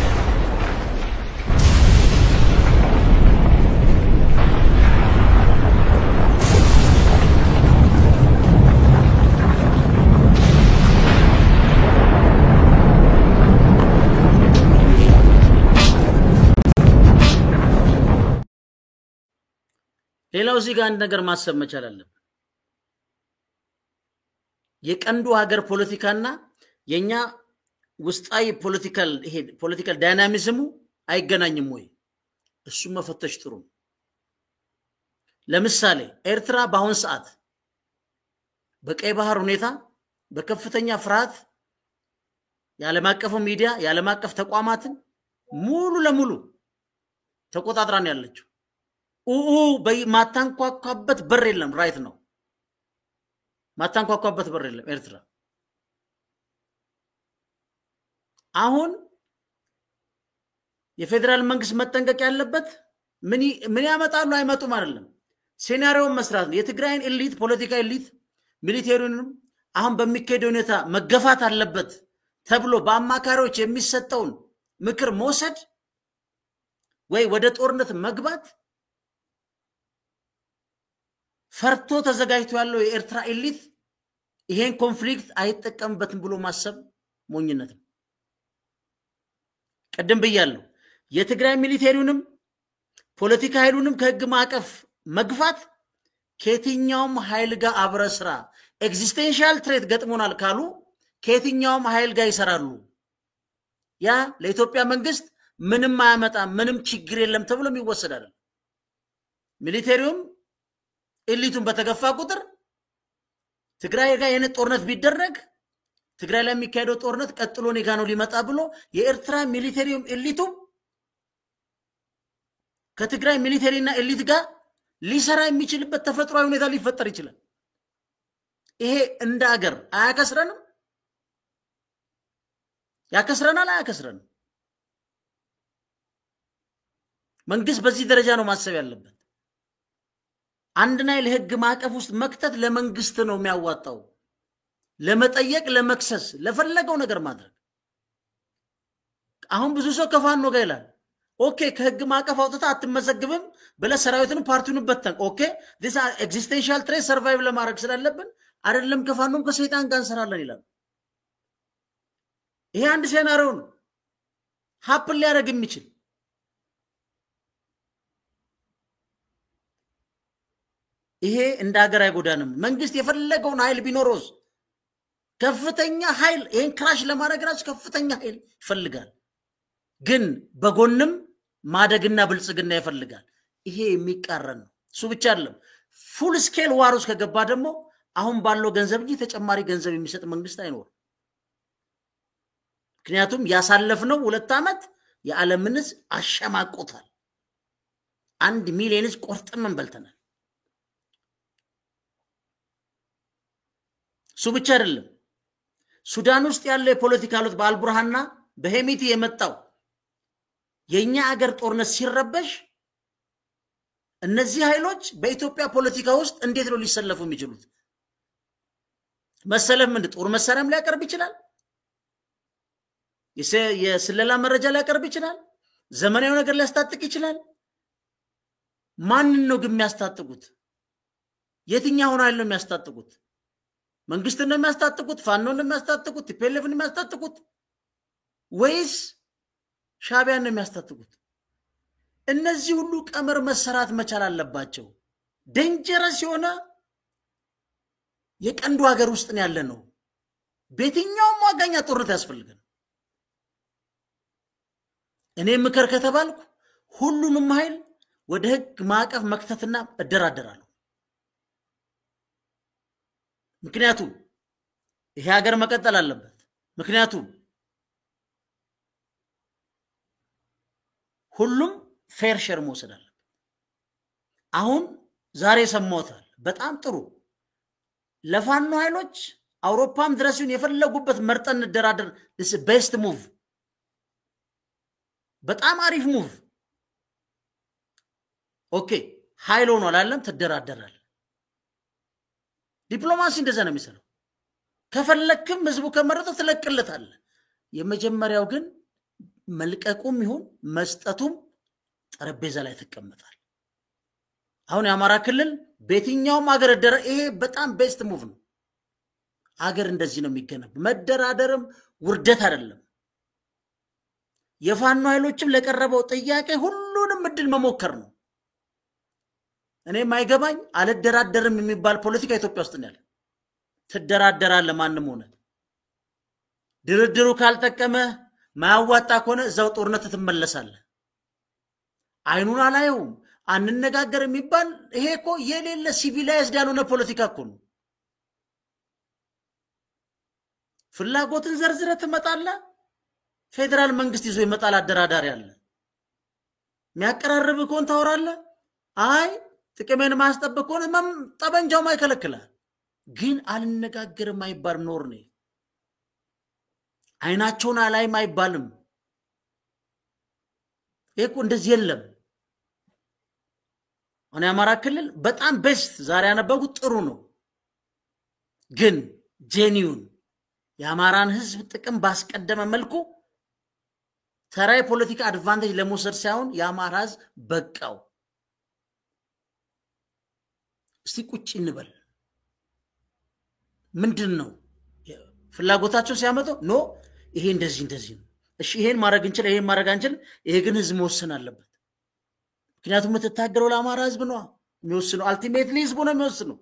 ሌላው እዚህ ጋር አንድ ነገር ማሰብ መቻል አለብን። የቀንዱ ሀገር ፖለቲካና የኛ ውስጣዊ ፖለቲካል ዳይናሚዝሙ አይገናኝም ወይ? እሱ መፈተሽ ጥሩ። ለምሳሌ ኤርትራ በአሁን ሰዓት በቀይ ባህር ሁኔታ በከፍተኛ ፍርሃት የዓለም አቀፉ ሚዲያ የዓለም አቀፍ ተቋማትን ሙሉ ለሙሉ ተቆጣጥራን ያለችው ማታንኳኳበት በር የለም። ራይት ነው። ማታንኳኳበት በር የለም ኤርትራ። አሁን የፌደራል መንግስት መጠንቀቅ ያለበት ምን ያመጣሉ አይመጡም አይደለም፣ ሴናሪዮን መስራት ነው። የትግራይን ኤሊት ፖለቲካ ኤሊት ሚሊቴሪውንም አሁን በሚካሄደው ሁኔታ መገፋት አለበት ተብሎ በአማካሪዎች የሚሰጠውን ምክር መውሰድ ወይ ወደ ጦርነት መግባት ፈርቶ ተዘጋጅቶ ያለው የኤርትራ ኤሊት ይሄን ኮንፍሊክት አይጠቀምበትም ብሎ ማሰብ ሞኝነት ነው። ቀደም ብያለሁ። የትግራይ ሚሊቴሪውንም ፖለቲካ ኃይሉንም ከህግ ማዕቀፍ መግፋት ከየትኛውም ኃይል ጋር አብረ ስራ ኤግዚስቴንሻል ትሬት ገጥሞናል ካሉ ከየትኛውም ኃይል ጋር ይሰራሉ። ያ ለኢትዮጵያ መንግስት ምንም አያመጣም፣ ምንም ችግር የለም ተብሎ የሚወሰዳል። ሚሊቴሪውም ኤሊቱን በተገፋ ቁጥር ትግራይ ጋር የነ ጦርነት ቢደረግ ትግራይ ላይ የሚካሄደው ጦርነት ቀጥሎ ኔጋ ነው ሊመጣ ብሎ የኤርትራ ሚሊቴሪውም ኤሊቱ ከትግራይ ሚሊቴሪና ኤሊት ጋር ሊሰራ የሚችልበት ተፈጥሯዊ ሁኔታ ሊፈጠር ይችላል። ይሄ እንደ ሀገር አያከስረንም? ያከስረናል? አያከስረንም? መንግስት በዚህ ደረጃ ነው ማሰብ ያለበት። አንድና ለህግ ማዕቀፍ ውስጥ መክተት ለመንግስት ነው የሚያዋጣው፣ ለመጠየቅ ለመክሰስ ለፈለገው ነገር ማድረግ። አሁን ብዙ ሰው ከፋኖ ጋር ይላል። ኦኬ ከህግ ማዕቀፍ አውጥታ አትመዘግብም ብለህ ሰራዊትን ፓርቲውን በተን። ኦኬ this existential threat survive ለማድረግ ስላለብን አይደለም ከፋኖም ከሰይጣን ጋር እንሰራለን ይላል። ይሄ አንድ ሴናሪዮ ነው ሀፕን ሊያደርግ የሚችል። ይሄ እንደ ሀገር አይጎዳንም። መንግስት የፈለገውን ኃይል ቢኖሮስ ከፍተኛ ኃይል ይሄን ክራሽ ለማድረግ ራሱ ከፍተኛ ኃይል ይፈልጋል። ግን በጎንም ማደግና ብልጽግና ይፈልጋል። ይሄ የሚቃረን ነው። እሱ ብቻ አይደለም፣ ፉል ስኬል ዋር ውስጥ ከገባ ደግሞ አሁን ባለው ገንዘብ እንጂ ተጨማሪ ገንዘብ የሚሰጥ መንግስት አይኖርም። ምክንያቱም ያሳለፍነው 2 ዓመት የዓለምን ሕዝብ አሸማቆታል። 1 ሚሊዮን ሕዝብ ቆርጠን በልተናል። እሱ ብቻ አይደለም፣ ሱዳን ውስጥ ያለው የፖለቲካ ለውጥ በአልቡርሃንና በሄሚቲ የመጣው የኛ አገር ጦርነት ሲረበሽ እነዚህ ኃይሎች በኢትዮጵያ ፖለቲካ ውስጥ እንዴት ነው ሊሰለፉ የሚችሉት? መሰለፍ ምን ጦር መሳሪያም ሊያቀርብ ይችላል፣ የስለላ መረጃ ሊያቀርብ ይችላል፣ ዘመናዊ ነገር ሊያስታጥቅ ይችላል። ማንን ነው ግን የሚያስታጥቁት? የትኛውን ኃይል ነው የሚያስታጥቁት? መንግስትን ነው የሚያስታጥቁት? ፋኖን ነው የሚያስታጥቁት? ቲፒኤልኤፍን ነው የሚያስታጥቁት? ወይስ ሻዕቢያን ነው የሚያስታጥቁት? እነዚህ ሁሉ ቀመር መሰራት መቻል አለባቸው። ዴንጀረስ የሆነ የቀንዱ ሀገር ውስጥ ነው ያለነው። በየትኛውም ዋጋኛ ጦርነት ያስፈልጋል። እኔ ምክር ከተባልኩ ሁሉንም ኃይል ወደ ህግ ማዕቀፍ መክተትና እደራደራለሁ። ምክንያቱም ይሄ ሀገር መቀጠል አለበት። ምክንያቱም ሁሉም ፌር ሼር መውሰድ አለበት። አሁን ዛሬ ሰማውታል። በጣም ጥሩ ለፋኖ ኃይሎች አውሮፓም ድረስን የፈለጉበት መርጠን እንደራደር። this is best move። በጣም አሪፍ ሙቭ። ኦኬ ኃይል ሆኖ አላለም ተደራደራል። ዲፕሎማሲ እንደዛ ነው የሚሰራው። ከፈለክም ህዝቡ ከመረጠው ትለቅለታል። የመጀመሪያው ግን መልቀቁም ይሁን መስጠቱም ጠረጴዛ ላይ ተቀመጣል። አሁን የአማራ ክልል በየትኛውም ሀገር ይሄ በጣም ቤስት ሙቭ ነው። ሀገር እንደዚህ ነው የሚገነብ። መደራደርም ውርደት አይደለም። የፋኖ ኃይሎችም ለቀረበው ጥያቄ ሁሉንም እድል መሞከር ነው። እኔ ማይገባኝ አልደራደርም የሚባል ፖለቲካ ኢትዮጵያ ውስጥ ነው ያለ። ትደራደራለህ ማንም ሆነ። ድርድሩ ካልጠቀመ ማያዋጣ ከሆነ እዛው ጦርነት ትመለሳለህ። አይኑን አላየውም አንነጋገር የሚባል ይሄ እኮ የሌለ ሲቪላይዝድ ያልሆነ ፖለቲካ እኮ ነው። ፍላጎትን ዘርዝረ ትመጣለ ፌደራል መንግስት ይዞ ይመጣል አደራዳሪ አለ የሚያቀራርብ ኮን ታወራለ አይ ጥቅሜን ማስጠበቅ ኮን ጠበንጃው ማይከለክላል ግን አልነጋገርም አይባልም ኖር ነው አይናቸውን አላይም አይባልም እኮ እንደዚህ የለም እኔ አማራ ክልል በጣም ቤስት ዛሬ ያነበቡት ጥሩ ነው ግን ጄኒውን የአማራን ህዝብ ጥቅም ባስቀደመ መልኩ ተራይ ፖለቲካ አድቫንቴጅ ለመውሰድ ሳይሆን የአማራ ህዝብ በቃው እስቲ ቁጭ እንበል ምንድነው ፍላጎታቸው ሲያመጡ ኖ ይሄ እንደዚህ ነው እሺ ይሄን ማድረግ እንችል ይሄን ማድረግ አንችል ይሄ ግን ህዝብ መወሰን አለበት ምክንያቱም ተታገለው ለአማራ ህዝብ ነው የሚወስነው አልቲሜትሊ ህዝቡ ነው የሚወስነው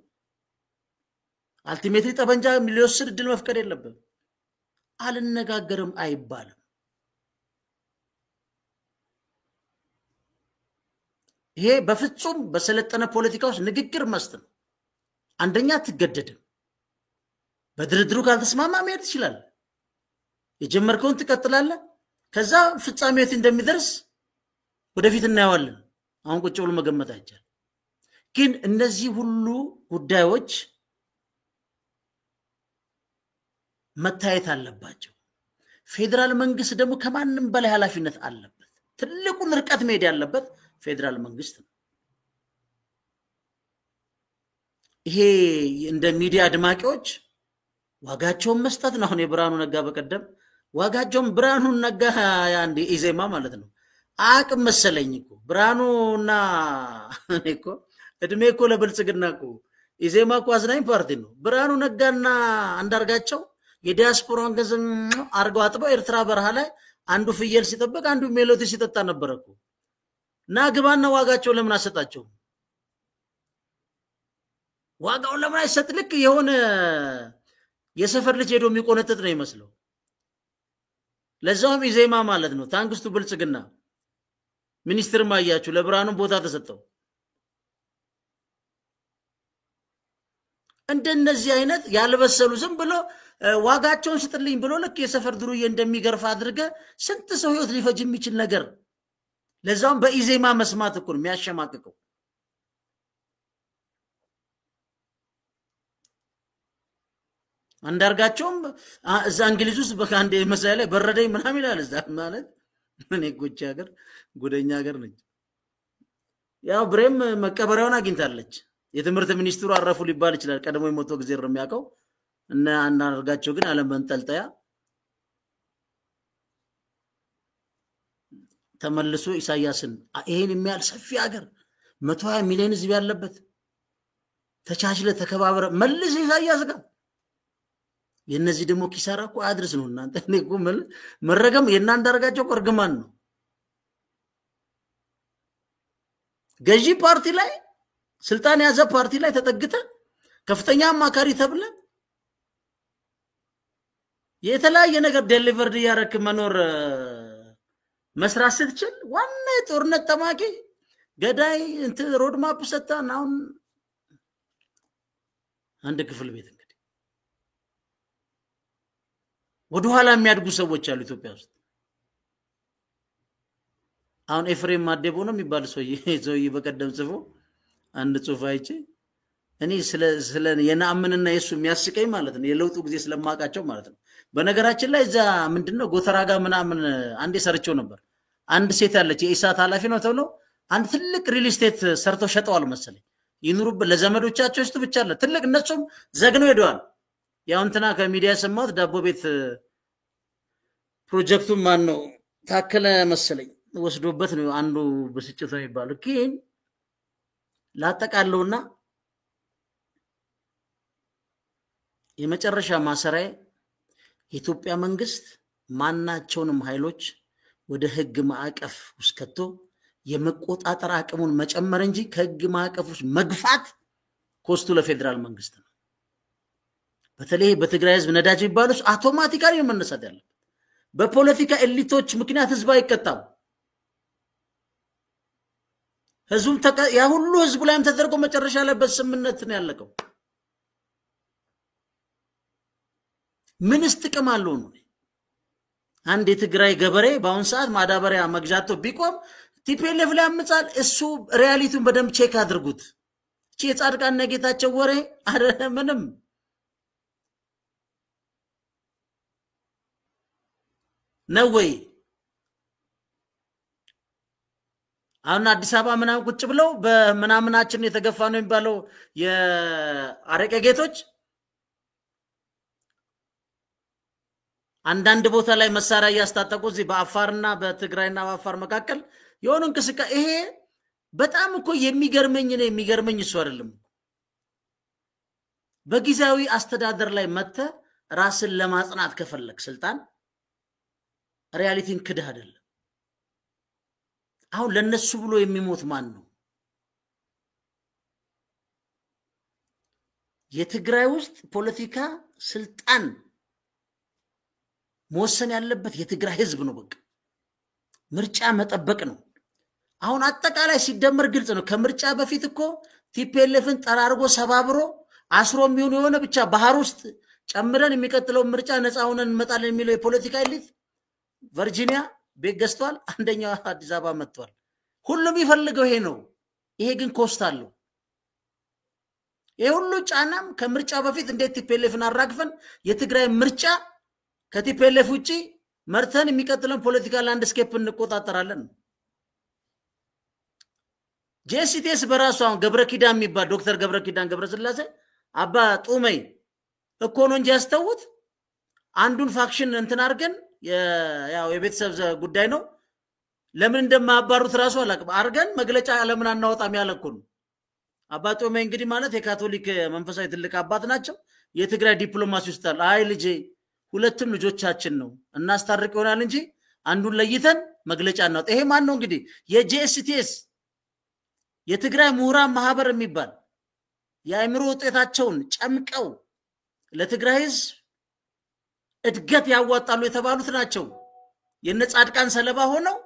አልቲሜትሊ ጠበንጃ ሊወስድ ድል መፍቀድ የለበት አልነጋገርም አይባልም ይሄ በፍጹም በሰለጠነ ፖለቲካውስ ንግግር መስት ነው አንደኛ ትገደድም በድርድሩ ካልተስማማ መሄድ ይችላል የጀመርከውን ትቀጥላለህ ከዛ ፍጻሜት እንደሚደርስ ወደፊት እናያዋለን አሁን ቁጭ ብሎ መገመት አይቻል ግን እነዚህ ሁሉ ጉዳዮች መታየት አለባቸው ፌደራል መንግስት ደግሞ ከማንም በላይ ኃላፊነት አለበት ትልቁን ርቀት መሄድ ያለበት ፌደራል መንግስት ነው ይሄ እንደ ሚዲያ አድማቂዎች ዋጋቸውን መስጠት ነው አሁን የብራኑ ነጋ በቀደም ዋጋቸውን ብራኑ ነጋ ያንዲ ኢዜማ ማለት ነው አቅም መሰለኝ እኮ ብራኑና እኮ እድሜ እኮ ለብልጽግና እኮ ኢዜማ እኮ አዝናኝ ፓርቲ ነው ብራኑ ነጋና አንዳርጋቸው የዲያስፖራን ገዘም አርገው አጥበው ኤርትራ በረሃ ላይ አንዱ ፍየል ሲጠብቅ አንዱ ሜሎዲ ሲጠጣ ነበርኩ ናግባና ዋጋቸው ለምን አሰጣቸው ዋጋው ለምን አይሰጥ ልክ የሆነ የሰፈር ልጅ ሄዶ የሚቆነጥጥ ነው ይመስለው ለዛውም ኢዜማ ማለት ነው ታንግስቱ ብልጽግና ሚኒስትር ማያችሁ ለብራኑ ቦታ ተሰጠው እንደነዚህ አይነት ያልበሰሉ ዝም ብሎ ዋጋቸውን ስጥልኝ ብሎ ለክ የሰፈር ድሩዬ እንደሚገርፋ አድርገ ስንት ሰው ህይወት ሊፈጅ የሚችል ነገር ለዛውም በኢዜማ መስማት እኮ ነው የሚያሸማቅቀው አንዳርጋቸውም እዛ እንግሊዝ ውስጥ በካንዴ መሳይ ላይ በረደኝ ምናምን ይላል እዛ ማለት እኔ ጎቻ ሀገር ጉደኛ ሀገር ነች ያው ብሬም መቀበሪያውን አግኝታለች የትምህርት ሚኒስትሩ አረፉ ሊባል ይችላል ቀደሞ የሞቶ ጊዜ ነው የሚያቀው እና አንዳርጋቸው ግን ዓለም መንጠልጠያ ተመልሶ ኢሳያስን ይሄን የሚያል ሰፊ ሀገር 120 ሚሊዮን ህዝብ ያለበት ተቻችለ ተከባበረ መልስ ኢሳያስ ጋር የነዚህ ደሞ ኪሳራ እኮ አድርስ ነው እናንተ እኮ መረገም የናንዳርጋቸው ቆርግማን ነው ገዢ ፓርቲ ላይ ስልጣን ያዘ ፓርቲ ላይ ተጠግተ ከፍተኛ አማካሪ ተብለ የተለያየ ነገር ዴሊቨርድ ያረክ መኖር መስራት ስትችል ዋና ጦርነት ተማቂ ገዳይ እንት ሮድ ማፕ ሰጣን አሁን አንድ ክፍል ቤት እንግዲህ ወደ ኋላ የሚያድጉ ሰዎች አሉ ኢትዮጵያ ውስጥ አሁን ኤፍሬም ማዴቦ ነው የሚባል ሰውዬ በቀደም ጽፎ አንድ ጽሁፍ አይቼ እኔ ስለ የናምንና የሱ የሚያስቀኝ ማለት ነው የለውጡ ጊዜ ስለማቃቸው ማለት ነው በነገራችን ላይ እዛ ምንድነው ጎተራጋ ምናምን አንዴ ሰርቸው ነበር አንድ ሴት ያለች የኢሳት ኃላፊ ነው ተብሎ አንድ ትልቅ ሪል ስቴት ሰርተው ሸጠዋል መሰለኝ ይኑሩብ ለዘመዶቻቸው ውስጥ ብቻ አለ ትልቅ እነሱም ዘግነው ሄደዋል ያው እንትና ከሚዲያ ሰማት ዳቦ ቤት ፕሮጀክቱ ማን ነው ታከለ መሰለኝ ወስዶበት ነው አንዱ በስጭት ነው ይባል ግን ላጠቃለውና የመጨረሻ ማሰራይ የኢትዮጵያ መንግስት ማናቸውንም ኃይሎች ወደ ህግ ማዕቀፍ ውስጥ ከቶ የመቆጣጠር አቅሙን መጨመር እንጂ ከህግ ማዕቀፍ ውስጥ መግፋት ኮስቱ ለፌደራል መንግስት ነው በተለይ በትግራይ ህዝብ ነዳጅ ይባሉስ አውቶማቲካሊ መነሳት ያለ በፖለቲካ ኤሊቶች ምክንያት ህዝብ አይቀጣም ህዝቡ ያ ሁሉ ህዝቡ ላይም ተደርጎ መጨረሻ ላይ በስምነት ነው ያለቀው ምንስ ጥቅም አለው ነው? አንድ የትግራይ ገበሬ በአሁን ሰዓት ማዳበሪያ መግዛቱ ቢቆም ቲፒኤልኤፍ ላይ ያምጻል። እሱ ሪያሊቲውን በደንብ ቼክ አድርጉት። እቺ የጻድቃንና ጌታቸው ወሬ ምንም ነው ወይ? አሁን አዲስ አበባ ምናምን ቁጭ ብለው በምናምናችን የተገፋ ነው የሚባለው የአረቄ ጌቶች አንዳንድ ቦታ ላይ መሳሪያ ያስታጠቁ እዚህ በአፋርና በትግራይና በአፋር መካከል የሆነ እንቅስቃሴ ይሄ በጣም እኮ የሚገርመኝ እሱ አይደለም። በጊዜያዊ አስተዳደር ላይ መተ ራስን ለማጽናት ከፈለክ ስልጣን ሪያሊቲን ክድህ አይደለም። አሁን ለነሱ ብሎ የሚሞት ማን ነው? የትግራይ ውስጥ ፖለቲካ ስልጣን መወሰን ያለበት የትግራይ ህዝብ ነው። በቃ ምርጫ መጠበቅ ነው። አሁን አጠቃላይ ሲደመር ግልጽ ነው። ከምርጫ በፊት እኮ ቲፒኤልኤፍን ጠራርጎ ሰባብሮ አስሮ የሚሆን የሆነ ብቻ ባህር ውስጥ ጨምረን የሚቀጥለው ምርጫ ነፃ ሆነን እንመጣለን የሚለው የፖለቲካ ኤሊት ቨርጂኒያ ቤት ገዝቷል። አንደኛው አዲስ አበባ መጥቷል። ሁሉም ይፈልገው ይሄ ነው። ይሄ ግን ኮስት አለው። ይሄ ሁሉ ጫናም ከምርጫ በፊት እንዴት ቲፒኤልኤፍን አራግፈን የትግራይ ምርጫ ከቲፒኤልኤፍ ውጪ መርተን የሚቀጥለን ፖለቲካ ላንድስኬፕ እንቆጣጠራለን። ጄሲቲኤስ በራሱ አሁን ገብረኪዳን የሚባል ዶክተር ገብረኪዳን ገብረስላሴ አባ ጡመይ እኮ ነው እንጂ ያስተውት አንዱን ፋክሽን እንትን አድርገን ያው የቤተሰብ ጉዳይ ነው ለምን እንደማባሩት ራሱ አላቅም አርገን መግለጫ ለምን አናወጣም ያለኩን አባ ጡመይ እንግዲህ ማለት የካቶሊክ መንፈሳዊ ትልቅ አባት ናቸው። የትግራይ ዲፕሎማሲ ውስጥ አይ ልጄ ሁለቱም ልጆቻችን ነው እናስታርቅ ይሆናል እንጂ አንዱን ለይተን መግለጫ እናውጣ። ይሄ ማን ነው እንግዲህ የጄሲቲኤስ የትግራይ ምሁራን ማህበር የሚባል የአእምሮ ውጤታቸውን ጨምቀው ለትግራይ ህዝብ እድገት ያዋጣሉ የተባሉት ናቸው። የነጻድቃን ሰለባ ሆነው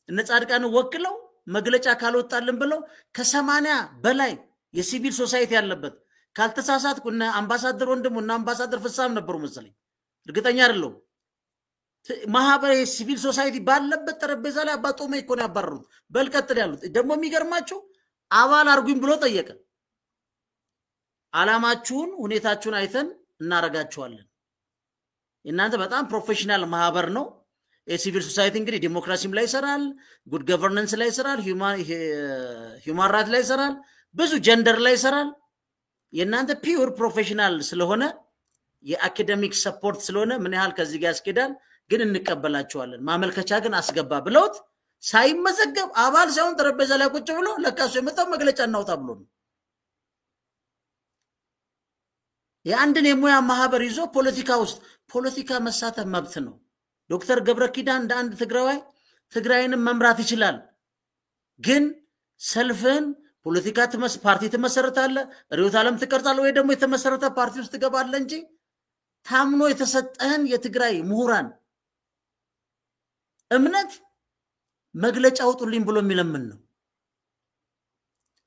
እነጻድቃን ወክለው መግለጫ ካልወጣልን ብለው ከ80 በላይ የሲቪል ሶሳይቲ ያለበት ካልተሳሳትኩ እና አምባሳደር ወንድሙና አምባሳደር ፍሳም ነበሩ መሰለኝ እርግጠኛ አይደለሁም። ማህበር የሲቪል ሶሳይቲ ባለበት ጠረጴዛ ላይ አባ ጡመይ እኮ ነው ያባረሩት። በልቀጥል ያሉት ደግሞ የሚገርማችሁ አባል አርጉኝ ብሎ ጠየቀ። አላማችሁን ሁኔታችሁን አይተን እናረጋችኋለን። እናንተ በጣም ፕሮፌሽናል ማህበር ነው። የሲቪል ሶሳይቲ እንግዲህ ዲሞክራሲም ላይ ይሰራል፣ ጉድ ገቨርነንስ ላይ ይሰራል፣ ሂውማን ራይት ላይ ይሰራል፣ ብዙ ጀንደር ላይ ይሰራል። የእናንተ ፒውር ፕሮፌሽናል ስለሆነ የአካዳሚክ ሰፖርት ስለሆነ ምን ያህል ከዚህ ጋር ያስኬዳል ግን እንቀበላቸዋለን። ማመልከቻ ግን አስገባ ብለውት ሳይመዘገብ አባል ሳይሆን ጠረጴዛ ላይ ቁጭ ብሎ ለካሱ የመጣው መግለጫ እናውጣ ብሎ ነው። የአንድን የሙያ ማህበር ይዞ ፖለቲካ መሳተፍ መብት ነው። ዶክተር ገብረኪዳን እንደ አንድ ትግራዋይ ትግራይንም መምራት ይችላል። ግን ሰልፍን ፖለቲካ ፓርቲ ተመሰረታለ ሪዮት ዓለም ትቀርጻለ ወይ ደግሞ የተመሰረተ ፓርቲ ውስጥ ገባለ እንጂ ታምኖ የተሰጠህን የትግራይ ምሁራን እምነት መግለጫ አውጡልኝ ብሎ የሚለምን ነው።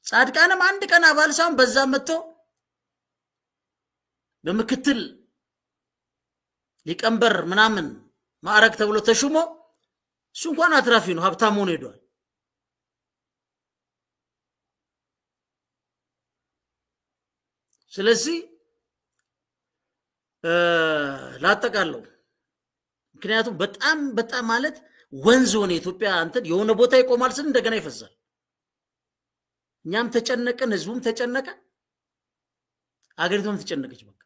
ጻድቃንም አንድ ቀን አባል ሳይሆን በዛ መጥቶ በምክትል ሊቀመንበር ምናምን ማዕረግ ተብሎ ተሹሞ እሱ እንኳን አትራፊ ነው ሀብታም ሆኖ ሄዷል። ስለዚህ ላጠቃለው ምክንያቱም በጣም ማለት ወንዝ ሆነ ኢትዮጵያ አንተ የሆነ ቦታ ይቆማል ስን እንደገና ይፈሳል። እኛም ተጨነቀን ህዝቡም ተጨነቀ አገሪቱም ተጨነቀች። በቃ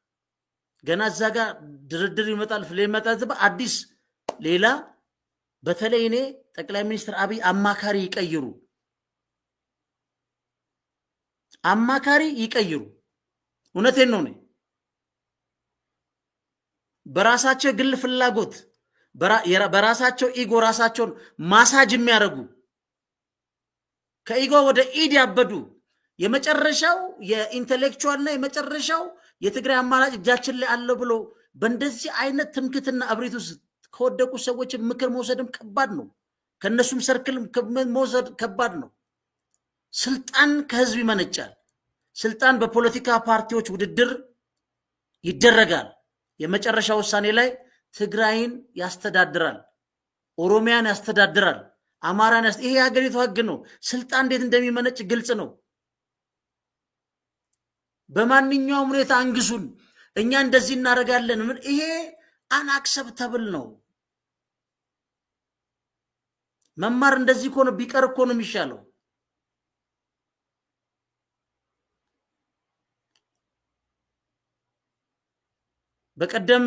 ገና እዛ ጋር ድርድር ይመጣል ፍሌም ይመጣል አዲስ ሌላ በተለይ እኔ ጠቅላይ ሚኒስትር አብይ አማካሪ ይቀይሩ እውነቴን ነው። በራሳቸው ግል ፍላጎት በራሳቸው ኢጎ ራሳቸውን ማሳጅ የሚያደርጉ ከኢጎ ወደ ኢድ ያበዱ የመጨረሻው የኢንተሌክቹዋልና የመጨረሻው የትግራይ አማራጭ እጃችን ላይ አለ ብሎ በእንደዚህ አይነት ትምክትና አብሪት ውስጥ ከወደቁ ሰዎች ምክር መውሰድም ከባድ ነው። ከነሱም ሰርክል መውሰድ ከባድ ነው። ስልጣን ከህዝብ ይመነጫል። ስልጣን በፖለቲካ ፓርቲዎች ውድድር ይደረጋል። የመጨረሻ ውሳኔ ላይ ትግራይን ያስተዳድራል፣ ኦሮሚያን ያስተዳድራል፣ አማራን ይሄ የሀገሪቱ ህግ ነው። ስልጣን እንዴት እንደሚመነጭ ግልጽ ነው። በማንኛውም ሁኔታ አንግሱን፣ እኛ እንደዚህ እናደርጋለን። ምን ይሄ አንአክሰፕተብል ነው። መማር እንደዚህ ኮነ ቢቀር እኮ ነው የሚሻለው። በቀደም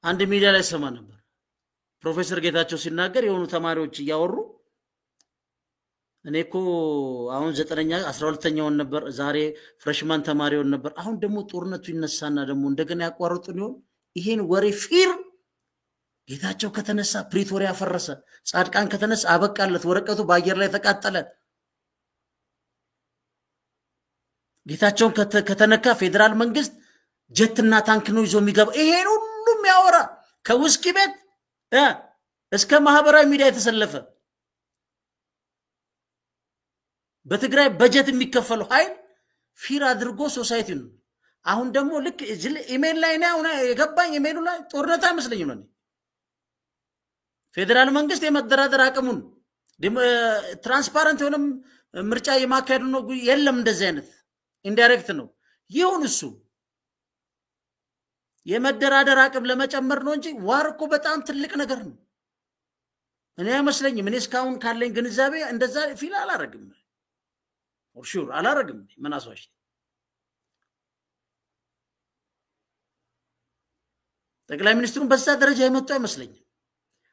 አንድ ሚዲያ ላይ ሰማ ነበር ፕሮፌሰር ጌታቸው ሲናገር የሆኑ ተማሪዎች እያወሩ እኔኮ አሁን 9ኛ 12ኛውን ነበር ዛሬ ፍሬሽማን ተማሪውን ነበር አሁን ደግሞ ጦርነቱ ይነሳና ደግሞ እንደገና ያቋርጡን ይሆን ይሄን ወሬ ፊር ጌታቸው ከተነሳ ፕሪቶሪያ ፈረሰ ጻድቃን ከተነሳ አበቃለት ወረቀቱ በአየር ላይ ተቃጠለ ጌታቸው ከተነካ ፌደራል መንግስት ጀትና ታንክ ነው ይዞ የሚገባ ይሄን ሁሉም ያወራ ከውስኪ ቤት እስከ ማህበራዊ ሚዲያ የተሰለፈ በትግራይ በጀት የሚከፈለው ኃይል ፊር አድርጎ ሶሳይቲ ነው አሁን ደግሞ ልክ ኢሜል ላይ ነው የገባኝ ኢሜሉ ላይ ጦርነት አይመስለኝም ነው ፌደራል መንግስት የመደራደር አቅሙን ትራንስፓረንት ሆነም ምርጫ የማካሄዱ ነው የለም እንደዚህ አይነት ኢንዳይሬክት ነው ይሁን እሱ የመደራደር አቅም ለመጨመር ነው እንጂ ዋር እኮ በጣም ትልቅ ነገር ነው እኔ አይመስለኝም እኔ እስካሁን ካለኝ ግንዛቤ እንደዛ ፊል አላረግም ኦር ሹር አላረግም ምን አስዋሽ ጠቅላይ ሚኒስትሩን በዛ ደረጃ የመጡ አይመስለኝም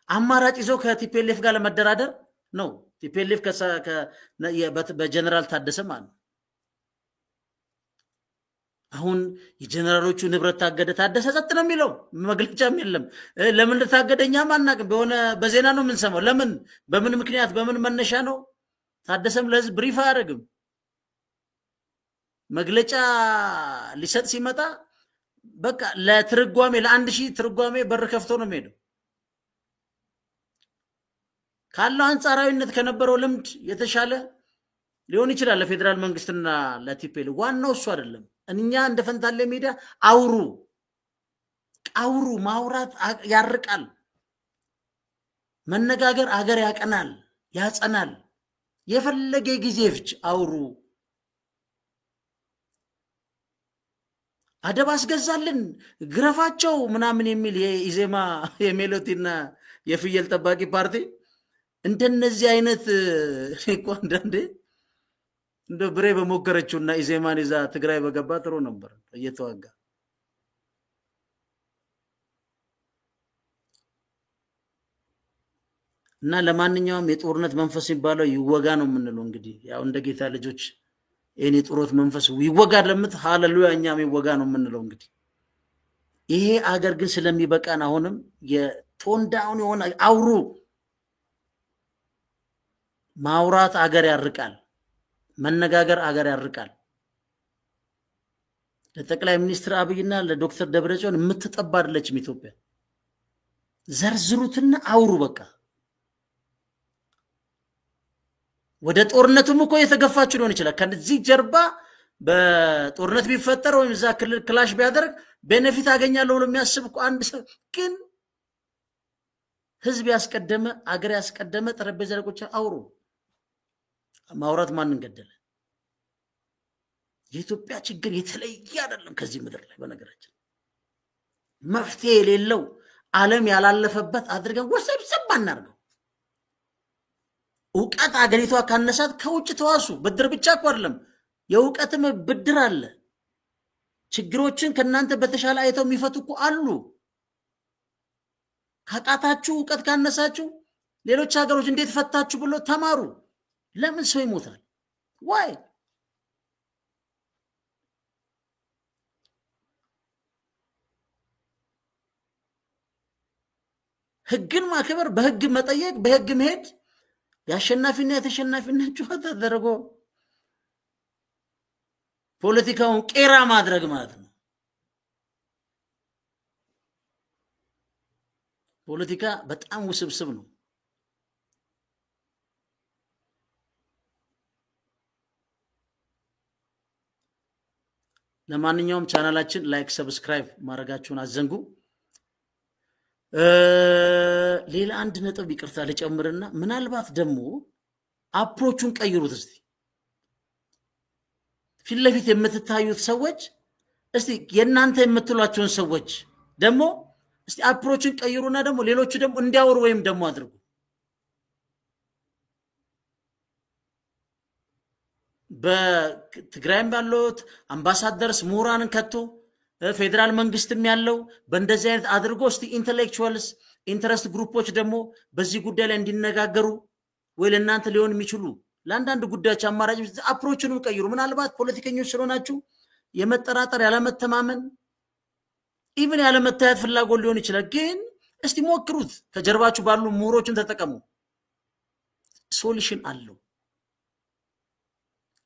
አማራጭ ይዘው ከቲፒኤልኤፍ ጋር ለመደራደር ነው ቲፒኤልኤፍ በጀነራል ታደሰ ማለት አሁን የጀነራሎቹ ንብረት ታገደ ታደሰ ጸጥ ነው የሚለው መግለጫም የለም ለምን ታገደኛ ማናቀም በሆነ በዜና ነው የምንሰማው ለምን በምን ምክንያት በምን መነሻ ነው ታደሰም ለህዝብ ብሪፍ አያደርግም መግለጫ ሊሰጥ ሲመጣ በቃ ለትርጓሜ ለ1000 ትርጓሜ በር ከፍቶ ነው የሚሄደው ካለው አንጻራዊነት ከነበረው ልምድ የተሻለ ሊሆን ይችላል ለፌደራል መንግስትና ለቲፒኤልኤፍ ዋናው እሱ አይደለም እኛ እንደ ፈንታሌ ሚዲያ አውሩ ማውራት ያርቃል መነጋገር አገር ያቀናል ያጸናል የፈለገ ጊዜ ፍጭ አውሩ አደባስ ገዛልን ግረፋቸው ምናምን የሚል የኢዜማ የሜሎቲና የፍየል ጠባቂ ፓርቲ እንደነዚህ አይነት እንደ እንደ ብሬ በሞከረችውና ኢዜማን ይዛ ትግራይ በገባ ጥሩ ነበር እየተዋጋ እና ለማንኛውም የጦርነት መንፈስ ይባለው ይወጋ ነው የምንለው እንግዲህ ያው እንደ ጌታ ልጆች እኔ ጦርነት መንፈስ ይወጋ ለምት ሃሌሉያ እኛም ይወጋ ነው የምንለው እንግዲህ ይሄ አገር ግን ስለሚበቃን አሁንም የቶን ዳውን የሆነ አውሩ ማውራት አገር ያርቃል መነጋገር አገር ያርቃል ለጠቅላይ ሚኒስትር አብይና ለዶክተር ደብረጽዮን የምትጠባድለችም ኢትዮጵያ ዘርዝሩትና አውሩ በቃ ወደ ጦርነቱም እኮ የተገፋች ሊሆን ይችላል ከዚህ ጀርባ በጦርነት ቢፈጠር ወይም እዛ ክላሽ ቢያደርግ ቤኔፊት አገኛለሁ ብሎ የሚያስብ እኮ አንድ ሰው ግን ህዝብ ያስቀደመ አገር ያስቀደመ ጠረጴዛ ላይ ቁጭ አውሩ ማውራት ማንን ገደለ የኢትዮጵያ ችግር የተለየ አይደለም ከዚህ ምድር ላይ በነገራችን መፍትሄ የሌለው ዓለም ያላለፈበት አድርገን ወሰብሰብ አናርገው ዕውቀት አገሪቷ ካነሳት ከውጭ ተዋሱ ብድር ብቻ እኮ አይደለም የዕውቀትም ብድር አለ ችግሮችን ከናንተ በተሻለ አይተው የሚፈቱ እኮ አሉ ካቃታችሁ ዕውቀት ካነሳችሁ ሌሎች ሀገሮች እንዴት ፈታችሁ ብሎ ተማሩ ለምን ሰው ይሞታል ዋይ ህግን ማከበር በህግ መጠየቅ በህግ መሄድ ያሸናፊና የተሸናፊነት ጨዋታ ተደረጎ ፖለቲካውን ቄራ ማድረግ ማለት ነው ፖለቲካ በጣም ውስብስብ ነው ለማንኛውም ቻናላችን ላይክ ሰብስክራይብ ማድረጋችሁን አዘንጉ ሌላ አንድ ነጥብ ይቅርታ ለጨምርና ምናልባት ደግሞ አፕሮቹን ቀይሩት እስቲ ፊትለፊት የምትታዩት ሰዎች እስቲ የናንተ የምትሏቸውን ሰዎች ደግሞ እስቲ አፕሮቹን ቀይሩና ደግሞ ሌሎቹ ደግሞ እንዲያወሩ ወይም ደግሞ አድርጉ በትግራይም ባሉት አምባሳደርስ ምሁራንን ከቶ ፌደራል መንግስትም ያለው በእንደዚህ አይነት አድርጎ እስቲ ኢንተሌክቹዋልስ ኢንተረስት ግሩፖች ደግሞ በዚህ ጉዳይ ላይ እንዲነጋገሩ ወይ ለእናንተ ሊሆን የሚችሉ ለአንዳንድ ጉዳዮች አማራጭ አፕሮቹንም ቀይሩ ምናልባት ፖለቲከኞች ስለሆናችሁ የመጠራጠር ያለመተማመን ኢቭን ያለመታየት ፍላጎት ሊሆን ይችላል ግን እስቲ ሞክሩት ከጀርባችሁ ባሉ ምሁሮችን ተጠቀሙ ሶሉሽን አለው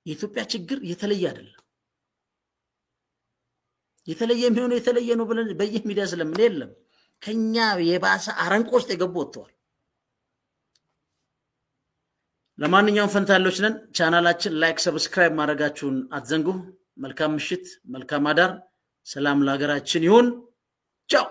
የኢትዮጵያ ችግር የተለየ አይደለም የተለየ የሚሆነው የተለየ ነው ብለን በየሚዲያ ስለምን የለም ከኛ የባሰ አረንቆስ ተገቡ ወጥቷል ለማንኛውም ፈንታሎች ነን ቻናላችን ላይክ ሰብስክራይብ ማድረጋችሁን አትዘንጉ መልካም ምሽት መልካም አዳር ሰላም ለሀገራችን ይሁን ቻው